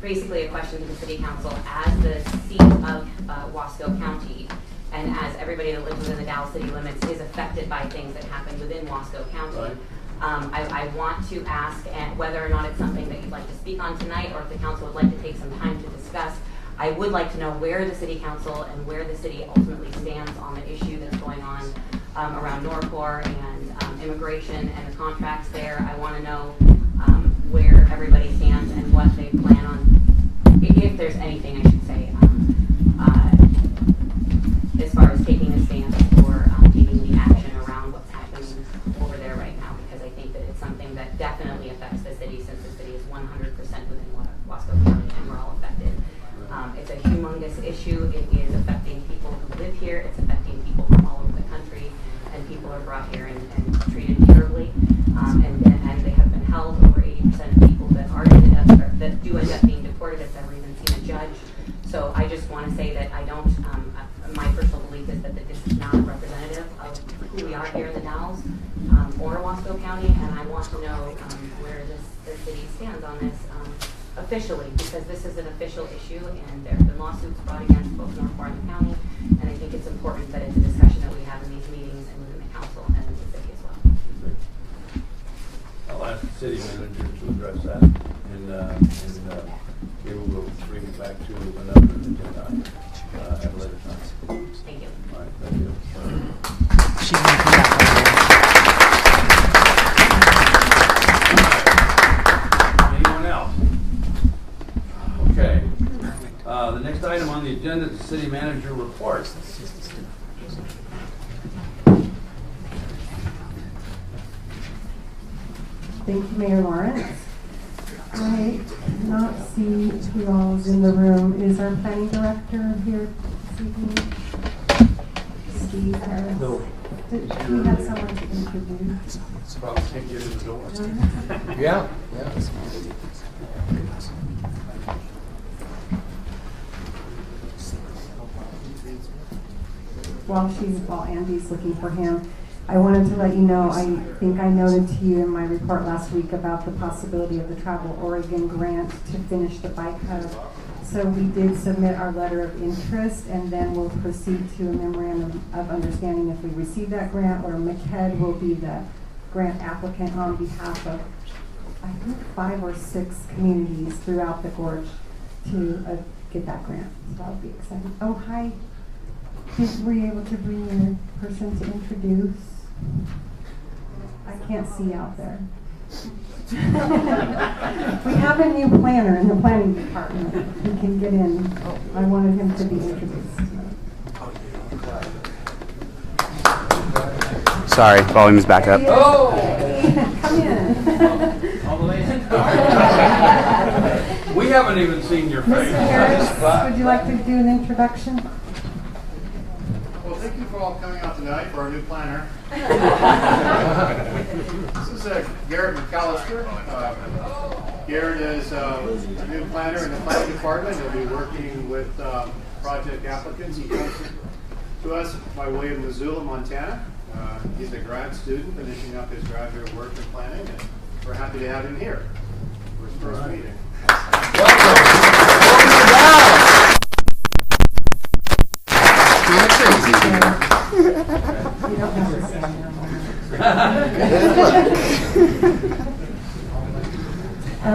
basically a question to the City Council as the seat of Wasco County, and as everybody that lives within the Dalles city limits is affected by things that happen within Wasco County. Right. I want to ask whether or not it's something that you'd like to speak on tonight, or if the council would like to take some time to discuss. I would like to know where the City Council and where the city ultimately stands on the issue that's going on around Norcor and immigration and the contracts there. I want to know where everybody stands and what they plan on, if there's anything I should say, as far as taking a stance or taking the action around what's happening over there right now, because I think that it's something that definitely affects the city, since the city is 100% within Wasco County and we're all affected. It's a humongous issue. It is affecting people who live here. It's affecting people from all over the country, and people are brought here and treated terribly. And they have been held. Over 80% of people that do end up being deported have never even seen a judge. So I just want to say that I don't. My personal belief is that this is not representative of who we are here in the Dalles or Wasco County, and I want to know where the city stands on this officially, because this is an official issue, and there have been lawsuits brought against both North and the county, and I think it's important that it's a discussion that we have in these meetings and within the council and in the city as well. I'll ask the city manager to address that, and maybe we'll bring it back to another agenda at a later time. Thank you. All right, thank you. Anyone else? Okay. The next item on the agenda is the city manager report. Thank you, Mayor Lawrence. I cannot see who all is in the room. Is our planning director here this evening? Steve Harris? No. Did he have someone to introduce? Probably can't get in the door. Yeah. While Andy's looking for him, I wanted to let you know, I think I noted to you in my report last week about the possibility of the Travel Oregon grant to finish the bike hub. So we did submit our letter of interest, and then we'll proceed to a memorandum of understanding if we receive that grant, or McHead will be the grant applicant on behalf of, I think, 5 or 6 communities throughout the gorge to get that grant. So that'll be exciting. Oh, hi. Were you able to bring your person to introduce? I can't see out there. We have a new planner in the planning department. He can get in. I wanted him to be introduced. Sorry, volume is back up. Oh! Come in. We haven't even seen your face. Mr. Harris, would you like to do an introduction? Well, thank you for all coming out tonight for our new planner. This is Garrett McAllister. Garrett is a new planner in the planning department. He'll be working with project applicants. He comes to us by way of Missoula, Montana. He's a grad student finishing up his graduate work in planning, and we're happy to have him here for his first meeting.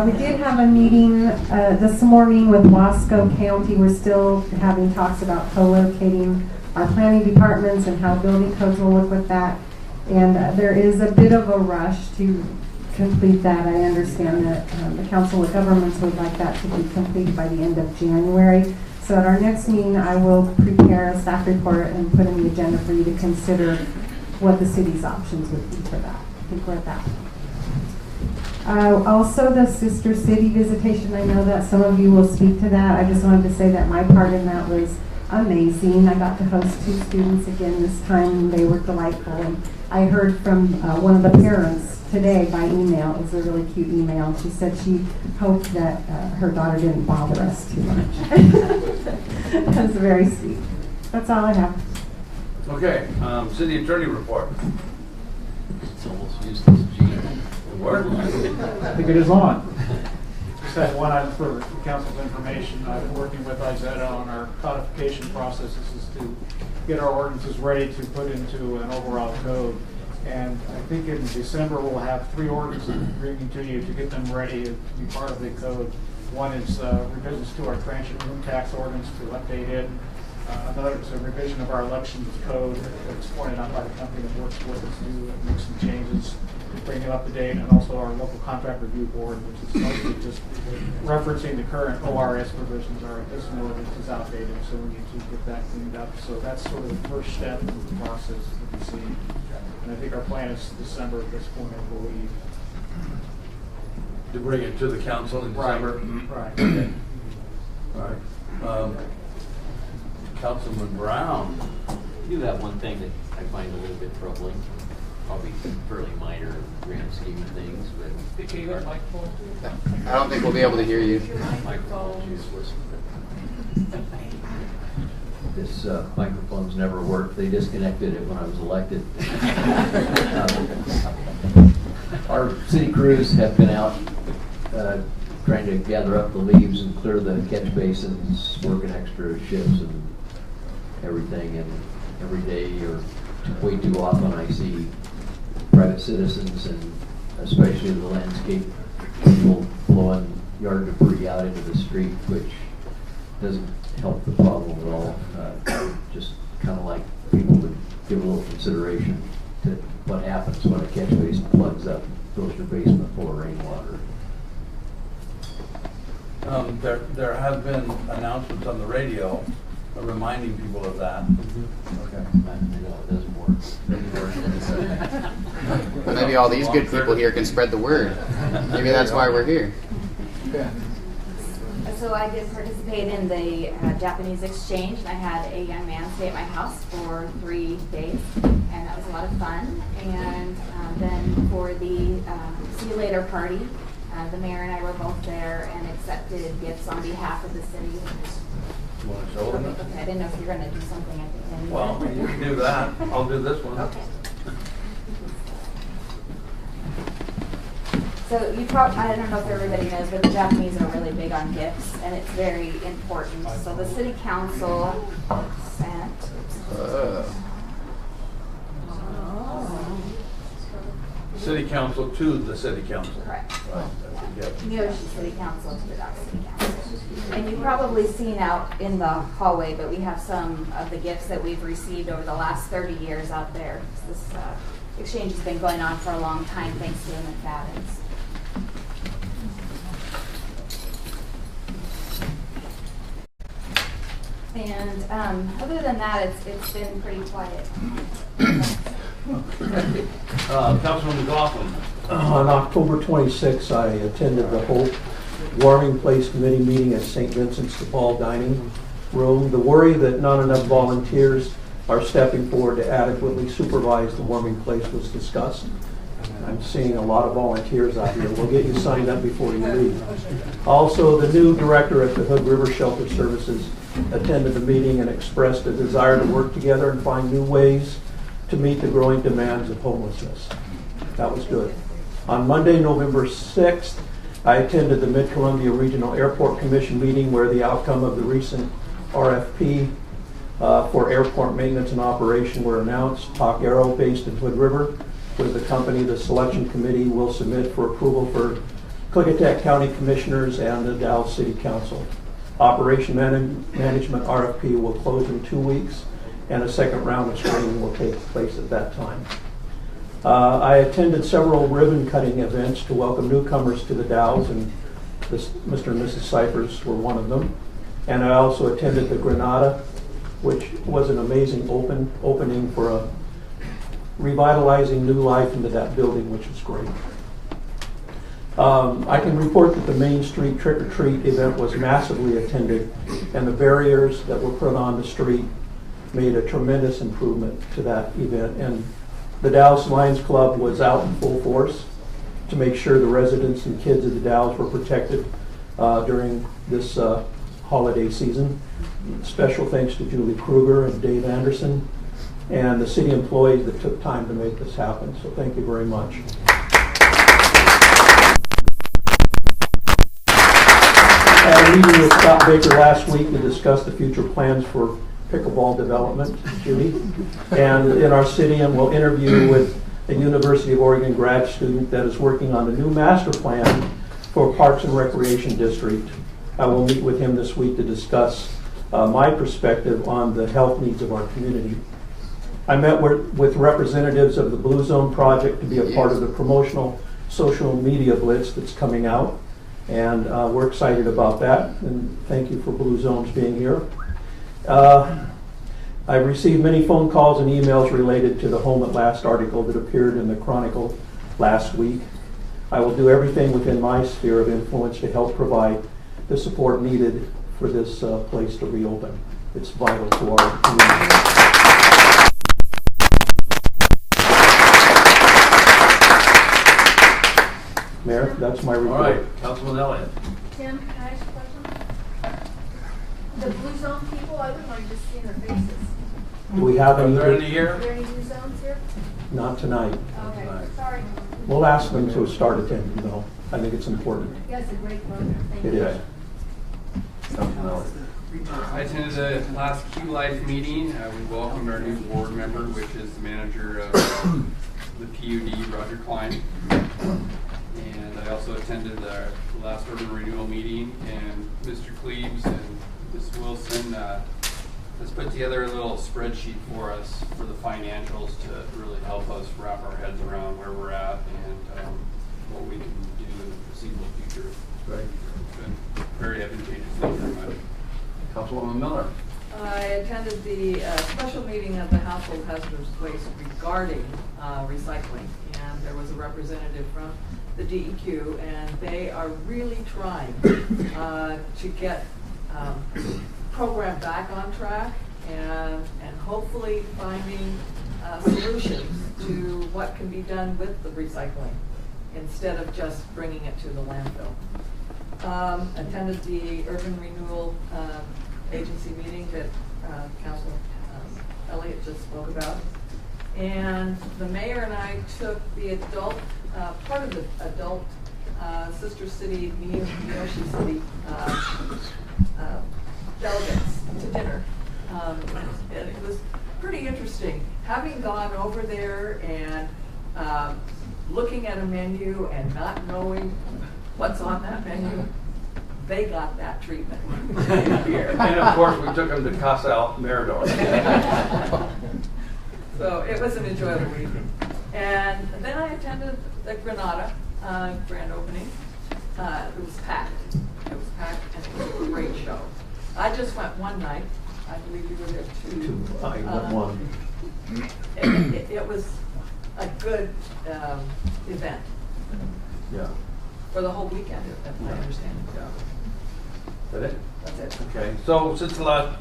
We did have a meeting this morning with Wasco County. We're still having talks about co-locating our planning departments and how building codes will look with that. And there is a bit of a rush to complete that. I understand that the Council of Governments would like that to be completed by the end of January. So at our next meeting, I will prepare a staff report and put in the agenda for you to consider what the city's options would be for that. I think we're at that. Also, the Sister City visitation, I know that some of you will speak to that. I just wanted to say that my part in that was amazing. I got to host 2 students again this time, and they were delightful. And I heard from one of the parents today by email. It was a really cute email. She said she hoped that her daughter didn't bother us too much. That was very sweet. That's all I have. Okay, city attorney report. It's almost useless, Gene. I think it is on. Just had one item for the council's information. I've been working with Izetta on our codification process. This is to get our ordinances ready to put into an overall code. And I think in December we'll have 3 ordinances bringing to you to get them ready to be part of the code. One is revisions to our transient room tax ordinance to update it. Another is a revision of our elections code that's pointed out by the company that works with us to make some changes, bring it up to date, and also our local contract review board, which is mostly just referencing the current ORS provisions. Our existing ordinance is outdated, so we need to get that cleaned up. So that's sort of the first step in the process that we see. And I think our plan is December at this point, I believe. To bring it to the council in December? Right. Okay. All right. Councilman Brown. I do have one thing that I find a little bit troubling, probably fairly minor in the grand scheme of things, but. Can you get a microphone? I don't think we'll be able to hear you. Microphone's useless. This microphone's never worked. They disconnected it when I was elected. Our city crews have been out trying to gather up the leaves and clear the catch basins, working extra shifts and everything, and every day or way too often I see private citizens and especially the landscape people blowing yard debris out into the street, which doesn't help the problem at all. Just kind of like people would give a little consideration to what happens when a catch basin plugs up and fills your basement full of rainwater. There have been announcements on the radio reminding people of that. Okay. It doesn't work. Well, maybe all these good people here can spread the word. Maybe that's why we're here. So I did participate in the Japanese exchange, and I had a young man stay at my house for 3 days, and that was a lot of fun. And then for the see you later party, the mayor and I were both there and accepted gifts on behalf of the city. You want to show them? Okay, I didn't know if you were going to do something at the end. Well, you can do that. I'll do this one. Okay. So you probably, I don't know if everybody knows, but the Japanese are really big on gifts, and it's very important. So the city council sent. City council to the city council. Correct. Right. That's a gift. Miyoshi City Council to the Dalles City Council. And you've probably seen out in the hallway, but we have some of the gifts that we've received over the last 30 years out there. This exchange has been going on for a long time, thanks to the McFadden's. And other than that, it's been pretty quiet. Councilman McLaughlin. On October 26th, I attended the Hope Warming Place Committee meeting at St. Vincent's de Paul Dining Room. The worry that not enough volunteers are stepping forward to adequately supervise the warming place was discussed. I'm seeing a lot of volunteers out here. We'll get you signed up before you leave. Also, the new director at the Hood River Shelter Services attended the meeting and expressed a desire to work together and find new ways to meet the growing demands of homelessness. That was good. On Monday, November 6th, I attended the Mid-Columbia Regional Airport Commission meeting where the outcome of the recent RFP for airport maintenance and operation were announced. Hawk Aero, based in Hood River, was the company the selection committee will submit for approval for Klickitat County Commissioners and the Dalles City Council. Operation Management RFP will close in 2 weeks, and a second round of screening will take place at that time. I attended several ribbon-cutting events to welcome newcomers to the Dalles, and Mr. and Mrs. Cyphers were one of them. And I also attended the Granada, which was an amazing opening for a revitalizing new life into that building, which was great. I can report that the Main Street Trick-or-Treat event was massively attended, and the barriers that were put on the street made a tremendous improvement to that event. And the Dalles Lions Club was out in full force to make sure the residents and kids of the Dalles were protected during this holiday season. Special thanks to Julie Kruger and Dave Anderson and the city employees that took time to make this happen. So thank you very much. I had a meeting with Scott Baker last week to discuss the future plans for pickleball development, Judy, and in our city, and we'll interview with a University of Oregon grad student that is working on a new master plan for Parks and Recreation District. I will meet with him this week to discuss my perspective on the health needs of our community. I met with representatives of the Blue Zone Project to be a part of the promotional social media blitz that's coming out, and we're excited about that, and thank you for Blue Zones being here. I've received many phone calls and emails related to the Home at Last article that appeared in the Chronicle last week. I will do everything within my sphere of influence to help provide the support needed for this place to reopen. It's vital to our community. Mayor, that's my report. All right, Councilman Elliott. Tim, can I ask a question? The Blue Zone people, I wouldn't mind just seeing their faces. Do we have any? Are there any here? Are there any Blue Zones here? Not tonight. Okay, sorry. We'll ask them to start attending, though. I think it's important. You guys are a great program. Thank you. It is. I attended the last Q Life meeting. We welcomed our new board member, which is the manager of the PUD, Roger Klein. And I also attended the last urban renewal meeting, and Mr. Cleaves and Ms. Wilson has put together a little spreadsheet for us for the financials to really help us wrap our heads around where we're at and what we can do in the foreseeable future. Right. It's been very advantageous. Thank you very much. Councilwoman Miller. I attended the special meeting of the Household Hazardous Waste regarding recycling, and there was a representative from the DEQ, and they are really trying to get program back on track and hopefully finding solutions to what can be done with the recycling instead of just bringing it to the landfill. Attended the Urban Renewal Agency meeting that Councilor Elliott just spoke about. And the mayor and I took the adult, part of the adult sister city, Miyoshi City delegates to dinner. And it was pretty interesting. Having gone over there and looking at a menu and not knowing what's on that menu, they got that treatment here. And of course, we took them to Casa El Mirador. So it was an enjoyable evening. And then I attended the Granada grand opening. It was packed. It was packed, and it was a great show. I just went one night. I believe you were there too. I went one. It was a good event. Yeah. For the whole weekend, if I understand. Yeah. Is that it? That's it. Okay. So since the last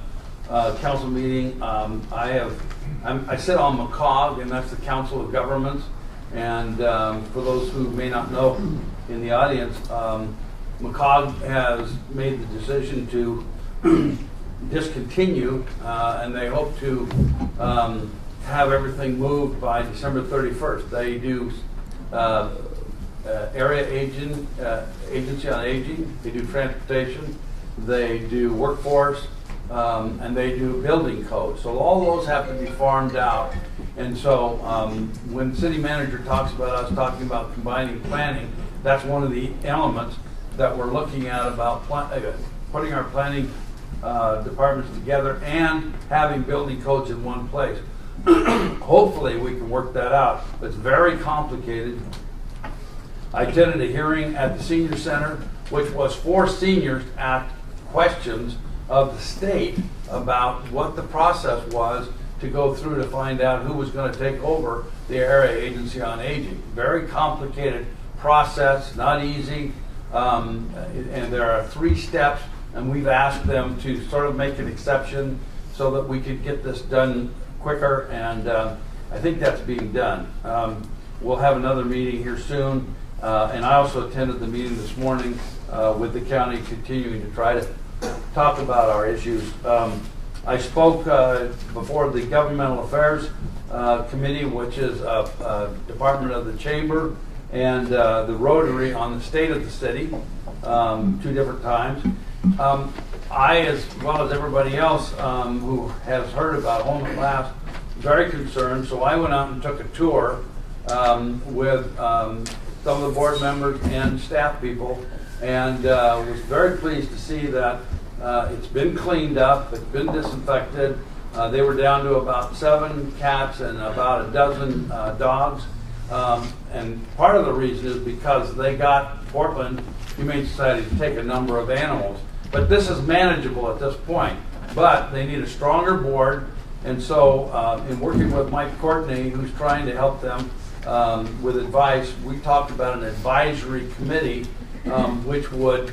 council meeting, I sit on McCog, and that's the Council of Governments. And for those who may not know in the audience, McCog has made the decision to discontinue, and they hope to have everything moved by December 31st. They do area agency on aging, they do transportation, they do workforce, and they do building code. So all those have to be farmed out. And so when the city manager talks about us talking about combining planning, that's one of the elements that we're looking at about putting our planning departments together and having building codes in one place. Hopefully we can work that out. It's very complicated. I attended a hearing at the senior center, which was for seniors to ask questions of the state about what the process was to go through to find out who was going to take over the area agency on aging. Very complicated process, not easy, and there are 3 steps, and we've asked them to sort of make an exception so that we could get this done quicker, and I think that's being done. We'll have another meeting here soon, and I also attended the meeting this morning with the county, continuing to try to talk about our issues. I spoke before the Governmental Affairs Committee, which is a department of the Chamber, and the Rotary on the state of the city 2 different times. I, as well as everybody else who has heard about Home at Last, very concerned, so I went out and took a tour with some of the board members and staff people, and was very pleased to see that it's been cleaned up, it's been disinfected. They were down to about 7 cats and about a dozen dogs. And part of the reason is because they got Portland Humane Society to take a number of animals. But this is manageable at this point. But they need a stronger board. And so in working with Mike Courtney, who's trying to help them with advice, we talked about an advisory committee which would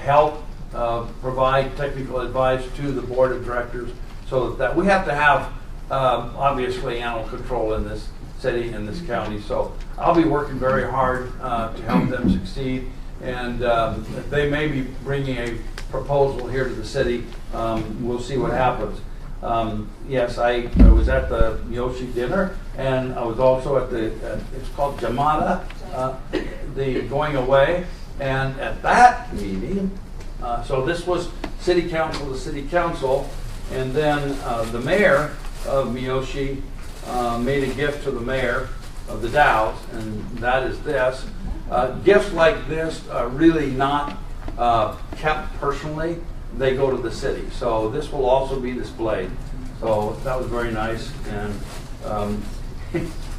help provide technical advice to the board of directors, so that we have to have obviously animal control in this city, in this county. So I'll be working very hard to help them succeed, and they may be bringing a proposal here to the city. We'll see what happens. Yes, I was at the Miyoshi dinner, and I was also at the it's called Jamada, the going away, and at that meeting, so this was city council to city council, and then the mayor of Miyoshi made a gift to the mayor of the Dalles, and that is this. Gifts like this are really not kept personally. They go to the city. So this will also be displayed. So that was very nice. And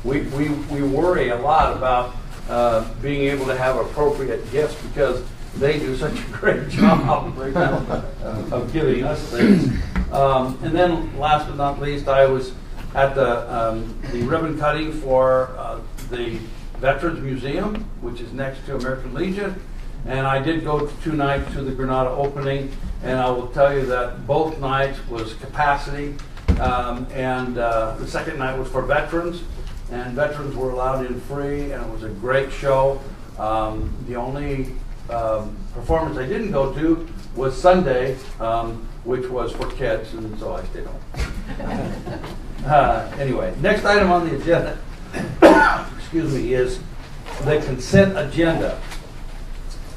we worry a lot about being able to have appropriate gifts, because they do such a great job of giving us things. And then last but not least, I was at the ribbon cutting for the Veterans Museum, which is next to American Legion. And I did go 2 nights to the Granada opening, and I will tell you that both nights was capacity, and the second night was for veterans, and veterans were allowed in free, and it was a great show. The only performance I didn't go to was Sunday, which was for kids, and so I stayed home. Anyway, next item on the agenda, excuse me, is the consent agenda.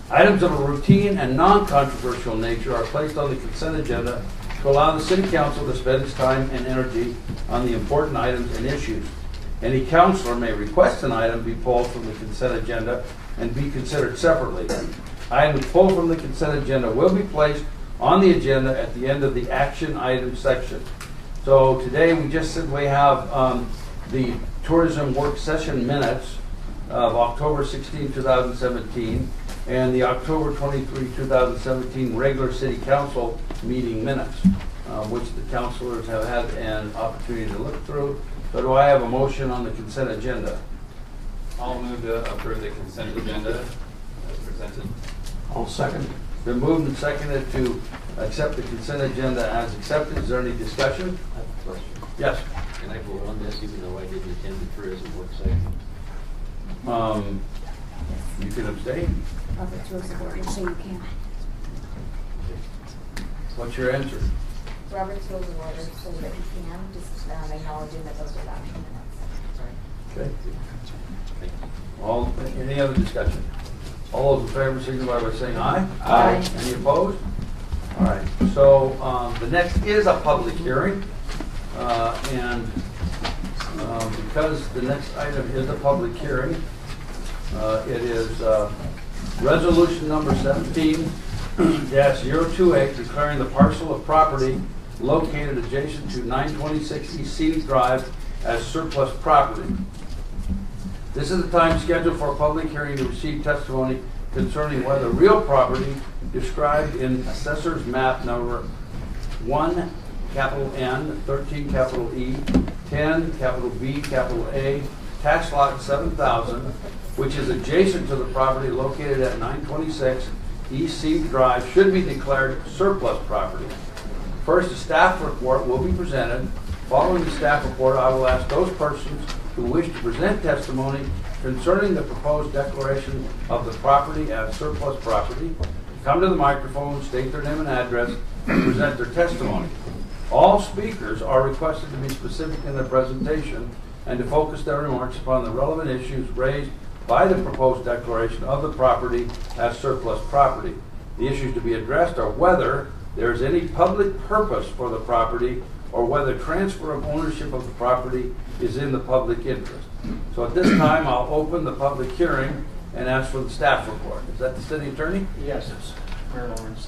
Items of a routine and non-controversial nature are placed on the consent agenda to allow the City Council to spend its time and energy on the important items and issues. Any councilor may request an item be pulled from the consent agenda and be considered separately. Items pulled from the consent agenda will be placed on the agenda at the end of the action item section. So today we just simply have the tourism work session minutes of October 16, 2017, and the October 23, 2017 regular City Council meeting minutes, which the councilors have had an opportunity to look through. So do I have a motion on the consent agenda? I'll move to approve the consent agenda as presented. I'll second. Been moved and seconded to accept the consent agenda as accepted. Is there any discussion? I have a question. Yes. Can I vote on this even though I didn't attend the tourism work session? You can abstain. Robert's Rules of Order, so you can. What's your answer? Robert's Rules of Order, so that you can, just acknowledging that those are action minutes. Okay. Any other discussion? All those in favor signify by saying aye. Aye. Any opposed? All right. So the next is a public hearing, and because the next item is a public hearing, it is resolution number 17-028, declaring the parcel of property located adjacent to 926 East Scenic Drive as surplus property. This is the time scheduled for a public hearing to receive testimony concerning whether real property described in Assessor's Map number 1, capital N, 13, capital E, 10, capital B, capital A, tax lot 7,000, which is adjacent to the property located at 926 East Scenic Drive, should be declared surplus property. First, a staff report will be presented. Following the staff report, I will ask those persons who wish to present testimony concerning the proposed declaration of the property as surplus property to come to the microphone, state their name and address, and present their testimony. All speakers are requested to be specific in their presentation and to focus their remarks upon the relevant issues raised by the proposed declaration of the property as surplus property. The issues to be addressed are whether there is any public purpose for the property or whether transfer of ownership of the property is in the public interest. So at this time, I'll open the public hearing and ask for the staff report. Is that the city attorney? Yes, it's Mayor Lawrence.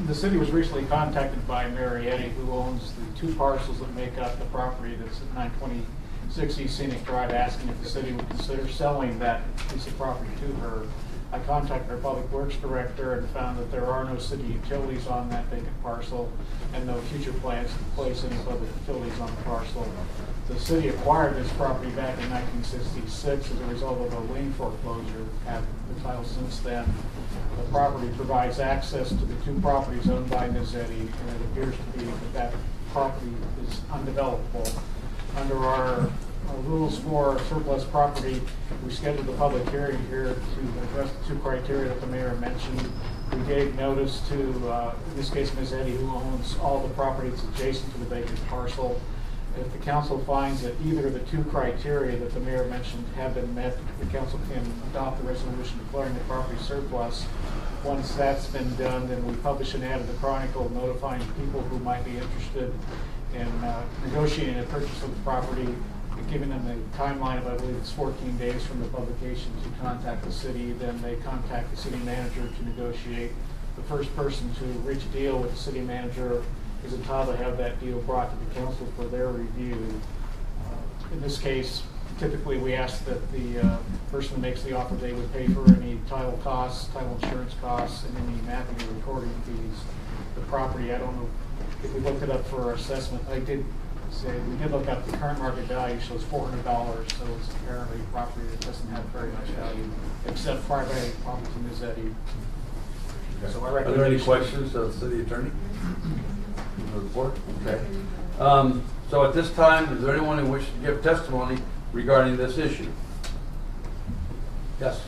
The city was recently contacted by Mary Eddy, who owns the 2 parcels that make up the property that's at 926 East Scenic Drive, asking if the city would consider selling that piece of property to her. I contacted our Public Works Director and found that there are no city utilities on that vacant parcel and no future plans to place any public utilities on the parcel. The city acquired this property back in 1966 as a result of a lien foreclosure. Had the title since then. The property provides access to the 2 properties owned by Ms. Eddy, and it appears to be that property is undevelopable. Under our rules for surplus property, we scheduled a public hearing here to address the 2 criteria that the mayor mentioned. We gave notice to, in this case, Ms. Eddy, who owns all the properties adjacent to the vacant parcel. If the council finds that either of the 2 criteria that the mayor mentioned have been met, the council can adopt a resolution declaring the property surplus. Once that's been done, then we publish an ad in the Chronicle notifying people who might be interested in negotiating a purchase of the property, and giving them a timeline of, I believe it's 14 days from the publication to contact the city. Then they contact the city manager to negotiate. The first person to reach a deal with the city manager is entitled to have that deal brought to the council for their review. in this case, typically we ask that the person who makes the offer, they would pay for any title costs, title insurance costs, and any mapping and recording fees. The property, I don't know if we looked it up for our assessment. I did say, we did look up the current market value, so it's $400, so it's apparently a property that doesn't have very much value, except private property to Mazzetti. So Are there any questions of the city attorney? Report? Okay. So at this time, is there anyone who wishes to give testimony regarding this issue? Yes.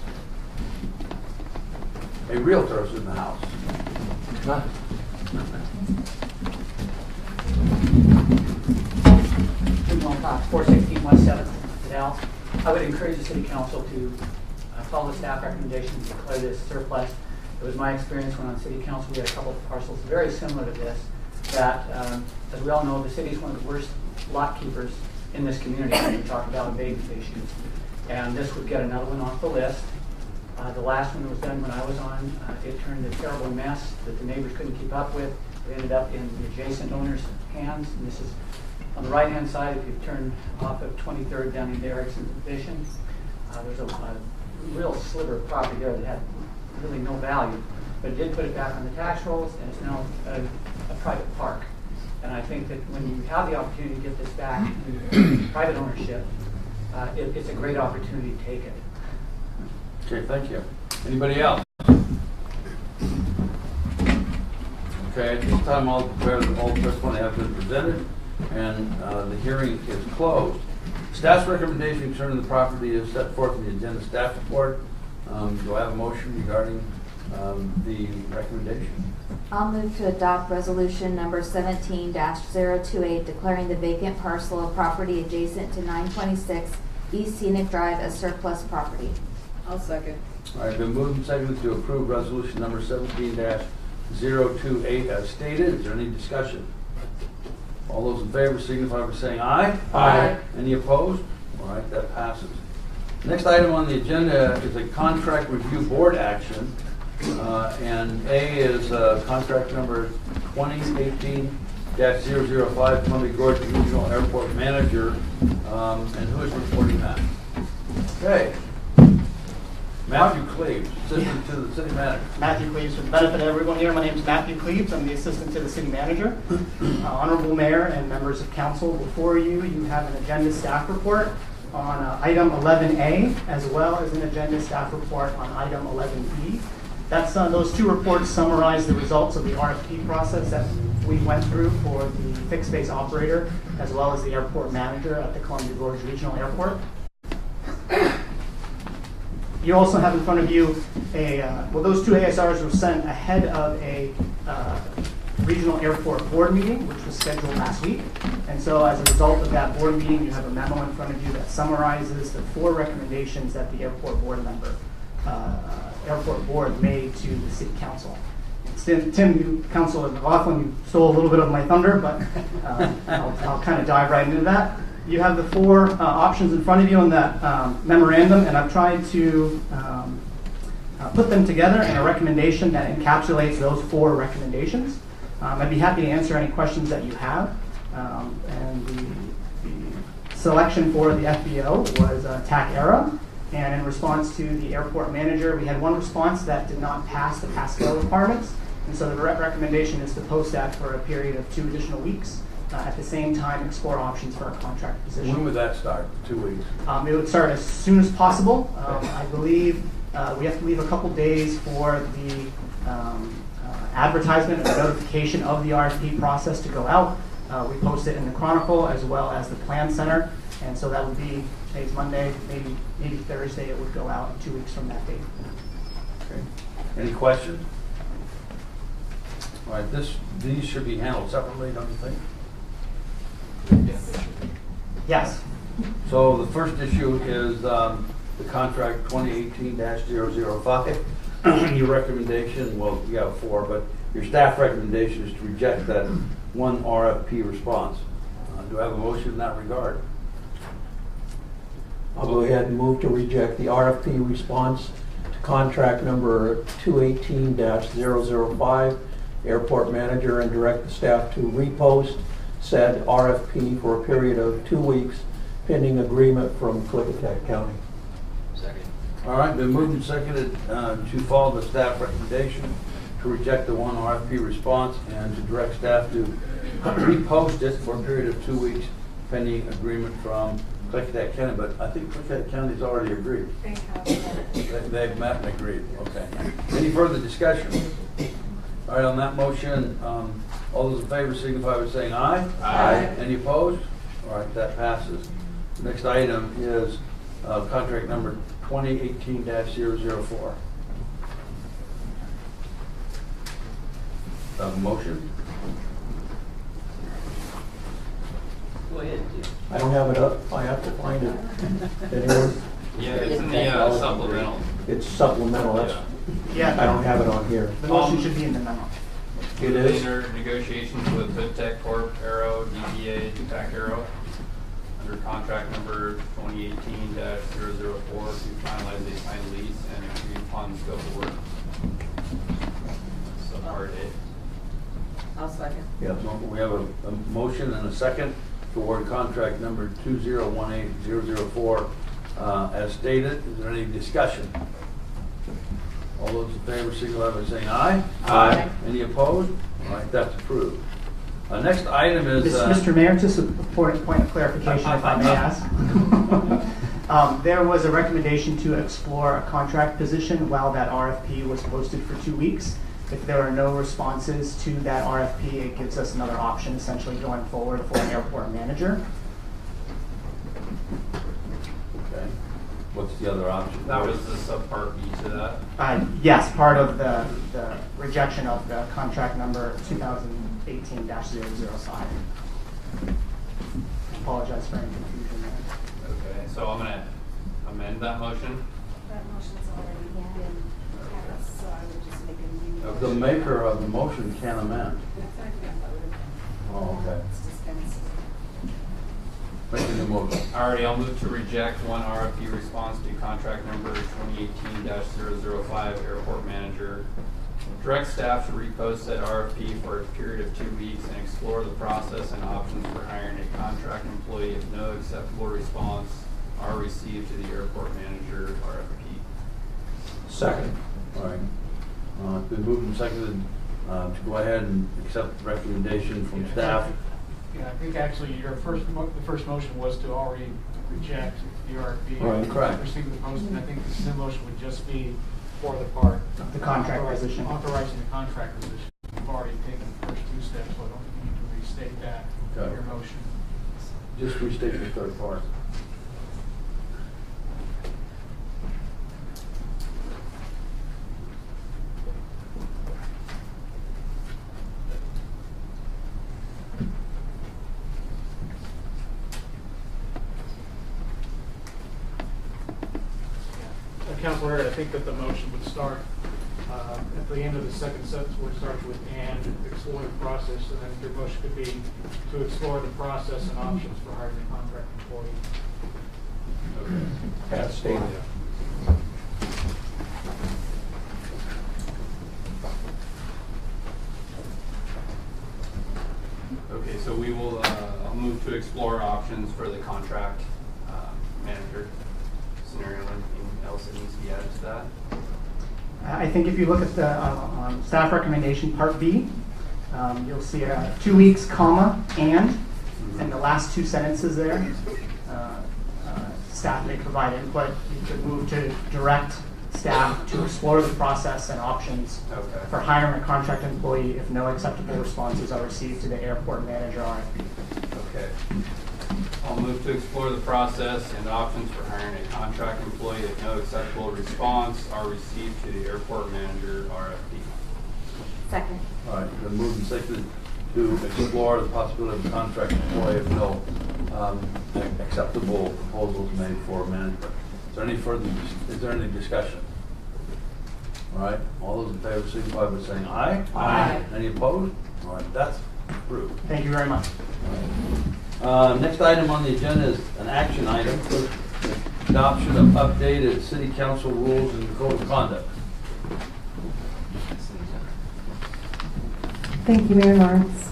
A realtor is in the house. Huh? Jim Wilcox, 416 West 7th, Dalles. I would encourage the city council to follow the staff recommendation to declare this surplus. It was my experience when on city council we had a couple of parcels very similar to this that, as we all know, the city is one of the worst lot keepers in this community when we talk about abatement issues. And this would get another one off the list. The last one that was done when I was on, it turned a terrible mess that the neighbors couldn't keep up with. It ended up in the adjacent owner's hands. And this is on the right-hand side, if you turn off of 23rd down into Erickson's Division. There's a real sliver of property there that had really no value. But it did put it back on the tax rolls, and it's now a private park. And I think that when you have the opportunity to get this back to private ownership, it's a great opportunity to take it. Okay, thank you. Anybody else? Okay, at this time I'll declare that all testimony have been presented and the hearing is closed. Staff's recommendation concerning the property is set forth in the agenda staff report. Do I have a motion regarding the recommendation? I'll move to adopt resolution number 17-028 declaring the vacant parcel of property adjacent to 926 East Scenic Drive as surplus property. I'll second. All right, been moved and seconded to approve resolution number 17-028 as stated. Is there any discussion? All those in favor signify by saying aye. Aye. Any opposed? All right, that passes. Next item on the agenda is a contract review board action. And A is contract number 2018-005, Columbia Gorge Regional Airport Manager. And who is reporting that? Okay. Matthew Cleaves, assistant to the city manager. Matthew Cleaves, for the benefit of everyone here, my name is Matthew Cleaves. I'm the assistant to the city manager. Honorable Mayor and members of council, before you, you have an agenda staff report on item 11A, as well as an agenda staff report on item 11B. That's those two reports summarize the results of the RFP process that we went through for the fixed base operator, as well as the airport manager at the Columbia Gorge Regional Airport. You also have in front of you well, those two ASRs were sent ahead of a regional airport board meeting, which was scheduled last week. And so as a result of that board meeting, you have a memo in front of you that summarizes the 4 recommendations that the airport board made to the city council. Tim, Councilor McLaughlin, you stole a little bit of my thunder, but I'll kind of dive right into that. You have the 4 options in front of you in that memorandum, and I've tried to put them together in a recommendation that encapsulates those 4 recommendations. I'd be happy to answer any questions that you have. And the selection for the FBO was TAC ERA, and in response to the airport manager, we had 1 response that did not pass the Pascal requirements, and so the recommendation is to post that for a period of 2 additional weeks. At the same time, explore options for a contract position. When would that start? 2 weeks? It would start as soon as possible. I believe we have to leave a couple days for the advertisement and notification of the RFP process to go out. We post it in the Chronicle as well as the Plan Center, and so that would be today's Monday, maybe Thursday. It would go out 2 weeks from that date. Okay. Any questions? All right. These should be handled separately, don't you think? Yes. So the first issue is the contract 2018-005. Your recommendation, well, you have 4, but your staff recommendation is to reject that 1 RFP response. Do I have a motion in that regard? I'll go ahead and move to reject the RFP response to contract number 218-005, airport manager, and direct the staff to repost said RFP for a period of 2 weeks pending agreement from Clickitat County. Second. All right, been moved and seconded to follow the staff recommendation to reject the one RFP response and to direct staff to repost it for a period of 2 weeks pending agreement from Clickitat County. But I think Clickitat County's already agreed. They have. They've met and agreed. Okay. Any further discussion? All right, on that motion, all those in favor signify by saying aye. Aye. Any opposed? All right, that passes. Next item is contract number 2018-004. Motion? Go ahead, Jim. I don't have it up. I have to find it. Anyone? Yeah, it's in the supplemental. It's supplemental. That's, Yeah. I don't have it on here. The motion should be in the memo. It is. Negotiations with Hoodtech Corp, Aero, DBA, Tech Aero, under contract number 2018-004 to finalize a signed lease and agree upon scope of work. So part A. I'll second. Yeah, we have a motion and a second to award contract number 2018004 as stated. Is there any discussion? All those in favor signify by saying aye. Aye. Any opposed? All right, that's approved. Next item is... Mr. Mayor, just a point of clarification, if I may ask. There was a recommendation to explore a contract position while that RFP was posted for 2 weeks. If there are no responses to that RFP, it gives us another option essentially going forward for an airport manager. Okay. What's the other option? That was the subpart B to that. Yes, part of the rejection of the contract number 2018-005. Apologize for any confusion there. Okay, so I'm going to amend that motion. That motion's already been passed, so I would just make a new motion. The maker of the motion can amend. Oh, okay. It's dispensed. Make a new motion. Alrighty, I'll move to reject one RFP response to contract number 2018-005 airport manager. Direct staff to repost said RFP for a period of 2 weeks and explore the process and options for hiring a contract employee if no acceptable response are received to the airport manager RFP. Second. All right. It's been moved and seconded to go ahead and accept the recommendation from staff. Yeah, I think actually the first motion was to already reject the RFP. Right, correct. Proceed with the posting. I think the new motion would just be for the part. The contract position. Authorizing the contract position. You've already taken the first 2 steps, so I don't think you need to restate that in your motion. Just restate the third part. Councilor Harris, I think that the motion would start at the end of the second sentence where it starts with "and explore the process," and then your motion could be to explore the process and options for hiring a contract employee. Okay. As stated. Okay, so we will, I'll move to explore options for the contract manager scenario. Anything else that needs to be added to that? I think if you look at the staff recommendation, Part B, you'll see 2 weeks, comma, and the last 2 sentences there. Staff may provide input. You could move to direct staff to explore the process and options for hiring a contract employee if no acceptable responses are received to the airport manager RFP. Okay. I'll move to explore the process and options for hiring a contract employee if no acceptable response are received to the airport manager RFP. Second. All right, been moved and seconded to explore the possibility of a contract employee if no acceptable proposals made for management. Is there any discussion? All right, all those in favor signify by saying aye. Aye. Any opposed? All right, that's approved. Thank you very much. Next item on the agenda is an action item for adoption of updated city council rules and code of conduct. Thank you, Mayor Lawrence.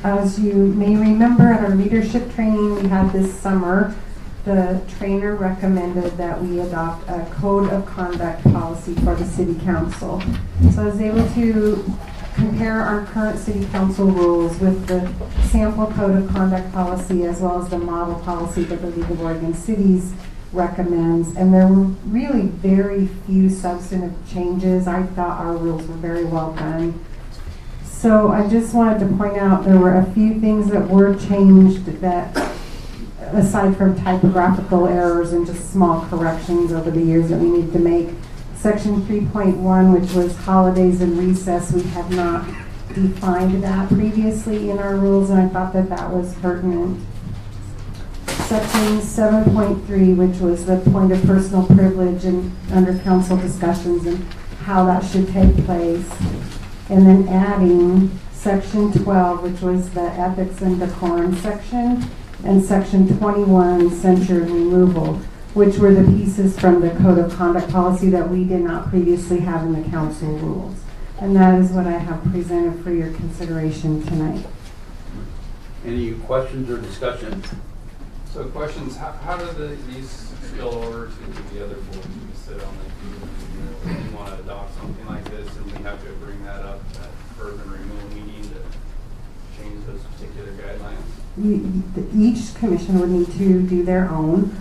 As you may remember at our leadership training we had this summer, the trainer recommended that we adopt a code of conduct policy for the city council. So I was able to compare our current city council rules with the sample code of conduct policy as well as the model policy that the League of Oregon Cities recommends, and there were really very few substantive changes. I thought our rules were very well done. So I just wanted to point out there were a few things that were changed that, aside from typographical errors and just small corrections over the years that we need to make. Section 3.1, which was holidays and recess, we have not defined that previously in our rules, and I thought that that was pertinent. Section 7.3, which was the point of personal privilege and under council discussions and how that should take place. And then adding Section 12, which was the ethics and decorum section, and Section 21, censure and removal, which were the pieces from the Code of Conduct policy that we did not previously have in the council rules. And that is what I have presented for your consideration tonight. Any questions or discussion? So questions, how do these spill over to the other boards we sit on? Like, you want to adopt something like this and we have to bring that up at urban renewal meeting to change those particular guidelines? Each commission would need to do their own.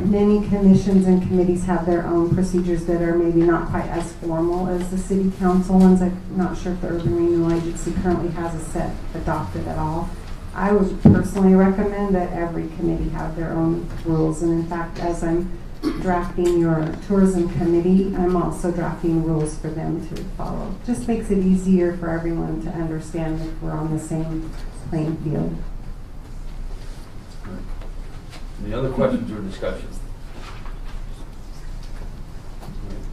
Many commissions and committees have their own procedures that are maybe not quite as formal as the city council ones. I'm not sure if the Urban Renewal Agency currently has a set adopted at all. I would personally recommend that every committee have their own rules, and in fact, as I'm drafting your tourism committee, I'm also drafting rules for them to follow. Just makes it easier for everyone to understand that we're on the same playing field. Any other questions or discussions?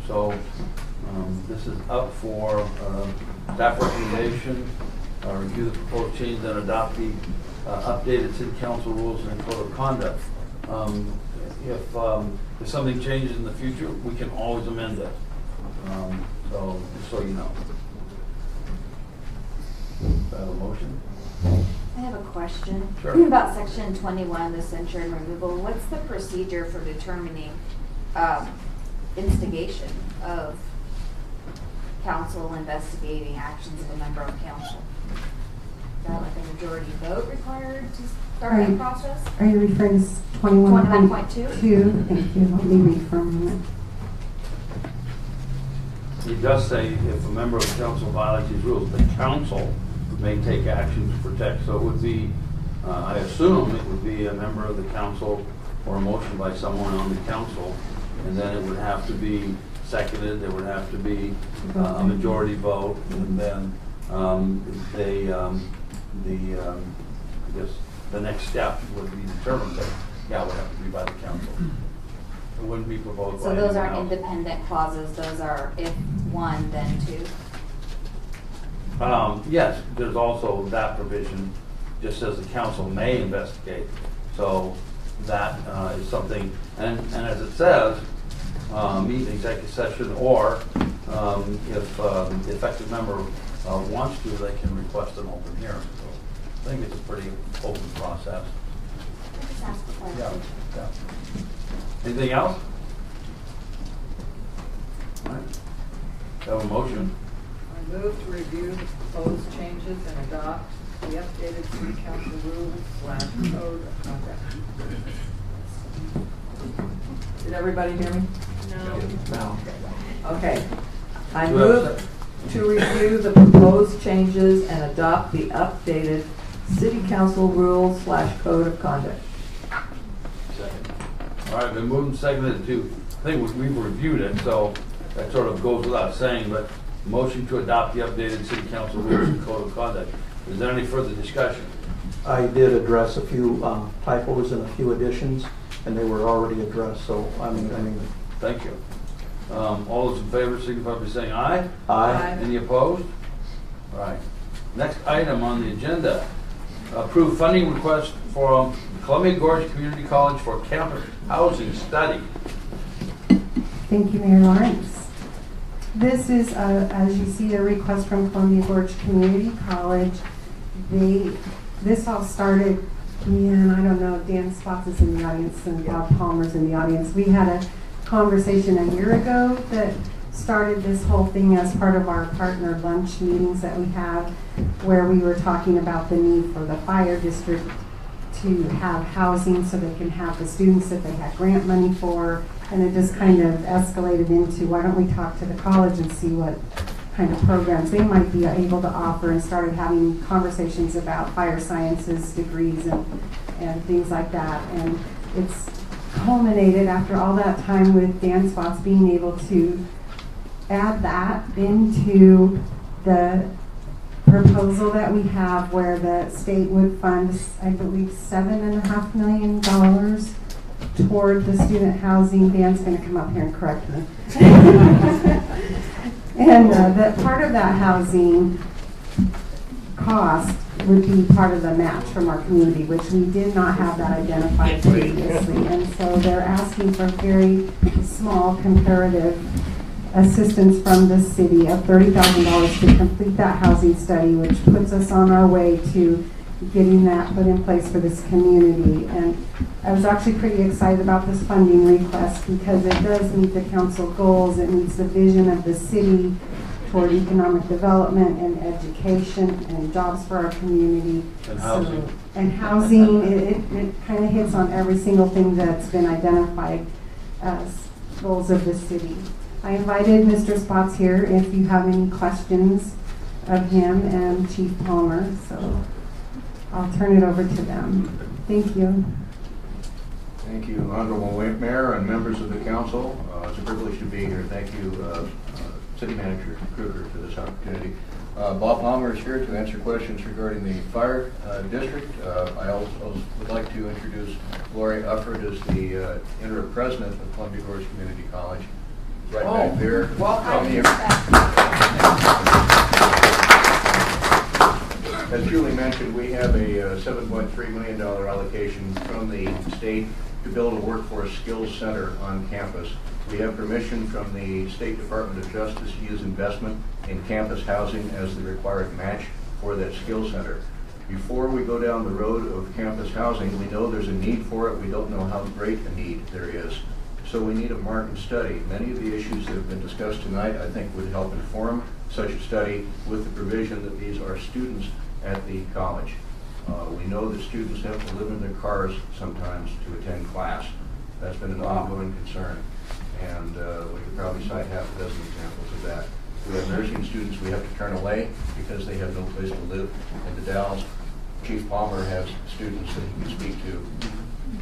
So this is up for staff recommendation, review the proposed change and adopt the updated city council rules and code of conduct. If something changes in the future, we can always amend it. So just so you know. Do I have a motion? I have a question. Sure. About section 21, the censure and removal. What's the procedure for determining instigation of council investigating actions of a member of council? Is that like a majority vote required to start that process? Are you referring to 21.2? Thank you. Let me read from it. It does say if a member of the council violates these rules, the council may take action to protect. So it would be, I assume it would be a member of the council or a motion by someone on the council, and then it would have to be seconded. There would have to be a majority vote, and then I guess the next step would be determined that, yeah, it would have to be by the council. It wouldn't be proposed by So those anyone aren't else. independent clauses, those are if one, then two? Yes, there's also that provision, just says the council may investigate. So that is something, and as it says, meet in executive session, or if the effective member wants to, they can request an open hearing. So I think it's a pretty open process. Just ask a question. Yeah. Anything else? All right. Have a motion. I move to review the proposed changes and adopt the updated city council rules / code of conduct. Did everybody hear me? No. Okay. I move to review the proposed changes and adopt the updated city council rules / code of conduct. All right, been moved and seconded to, I think we've reviewed it, so that sort of goes without saying, but motion to adopt the updated city council rules and code of conduct. Is there any further discussion? I did address a few typos and a few additions, and they were already addressed, so I mean. Thank you. All those in favor signify by saying aye. Aye. Any opposed? All right. Next item on the agenda, approve funding request for Columbia Gorge Community College for campus housing study. Thank you, Mayor Lawrence. This is, as you see, a request from Columbia Gorge Community College. This all started, and I don't know, Dan Spots is in the audience and Bob Palmer's in the audience. We had a conversation a year ago that started this whole thing as part of our partner lunch meetings that we have, where we were talking about the need for the fire district to have housing so they can have the students that they had grant money for, and it just kind of escalated into, why don't we talk to the college and see what kind of programs they might be able to offer, and started having conversations about fire sciences degrees and things like that. And it's culminated after all that time with Dan Spots being able to add that into the proposal that we have, where the state would fund, I believe, $7.5 million toward the student housing. Dan's going to come up here and correct me. And that part of that housing cost would be part of the match from our community, which we did not have that identified previously. And so they're asking for very small comparative assistance from the city of $30,000 to complete that housing study, which puts us on our way to getting that put in place for this community. And I was actually pretty excited about this funding request because it does meet the council goals. It meets the vision of the city toward economic development and education and jobs for our community. And housing. So, and housing, it kind of hits on every single thing that's been identified as goals of the city. I invited Mr. Spots here if you have any questions of him and Chief Palmer, so I'll turn it over to them. Thank you. Thank you, Honorable Mayor and members of the council. It's a privilege to be here. Thank you, City Manager Kruger, for this opportunity. Bob Palmer is here to answer questions regarding the fire district. I also would like to introduce Lori Ufford as the interim president of Columbia Gorge Community College. Right back there. Welcome. As Julie mentioned, we have a $7.3 million allocation from the state to build a workforce skills center on campus. We have permission from the State Department of Justice to use investment in campus housing as the required match for that skills center. Before we go down the road of campus housing, we know there's a need for it. We don't know how great a need there is. So we need a market study. Many of the issues that have been discussed tonight, I think, would help inform such a study with the provision that these are students at the college. We know that students have to live in their cars sometimes to attend class. That's been an ongoing concern. And we could probably cite half a dozen examples of that. We have nursing students we have to turn away because they have no place to live in the Dalles. Chief Palmer has students that he can speak to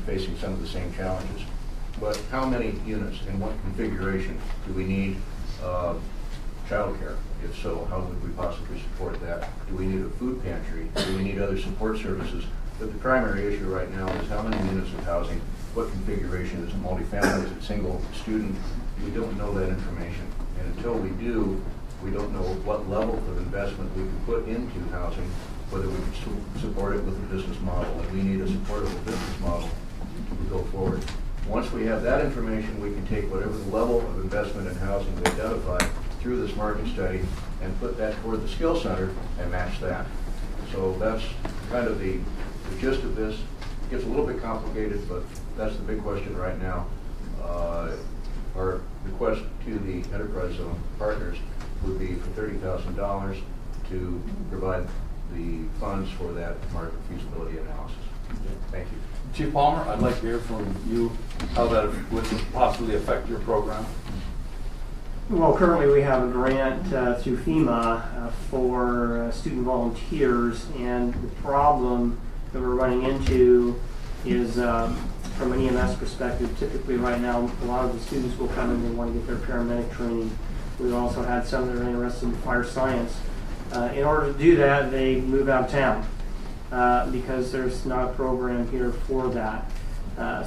facing some of the same challenges. But how many units and what configuration do we need childcare? If so, how would we possibly support that? Do we need a food pantry? Do we need other support services? But the primary issue right now is how many units of housing, what configuration, is it multifamily, is it single student? We don't know that information. And until we do, we don't know what level of investment we can put into housing, whether we can support it with a business model. And we need a supportable business model to go forward. Once we have that information, we can take whatever the level of investment in housing we identify through this market study and put that toward the skill center and match that. So that's kind of the gist of this. It gets a little bit complicated, but that's the big question right now. Our request to the enterprise zone partners would be for $30,000 to provide the funds for that market feasibility analysis. Thank you. Chief Palmer, I'd like to hear from you how that would possibly affect your program. Well, currently we have a grant through FEMA for student volunteers, and the problem that we're running into is from an EMS perspective, typically right now a lot of the students will come and they want to get their paramedic training. We've also had some that are interested in fire science. In order to do that, they move out of town. Because there's not a program here for that.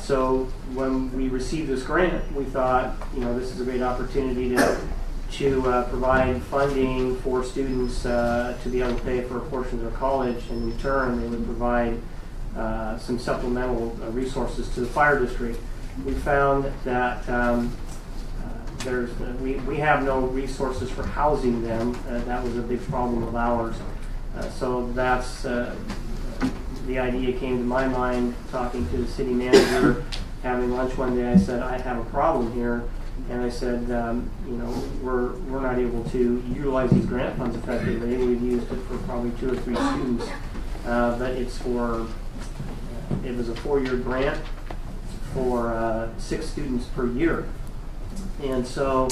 So when we received this grant, we thought, this is a great opportunity to provide funding for students to be able to pay for a portion of their college, and in turn they would provide some supplemental resources to the fire district. We found that we have no resources for housing them. That was a big problem of ours. So that's the idea came to my mind talking to the city manager, having lunch one day. I said, I have a problem here. And I said, you know, we're not able to utilize these grant funds effectively. We've used it for probably 2 or 3 students, but it's for, it was a 4-year grant for 6 students per year. And so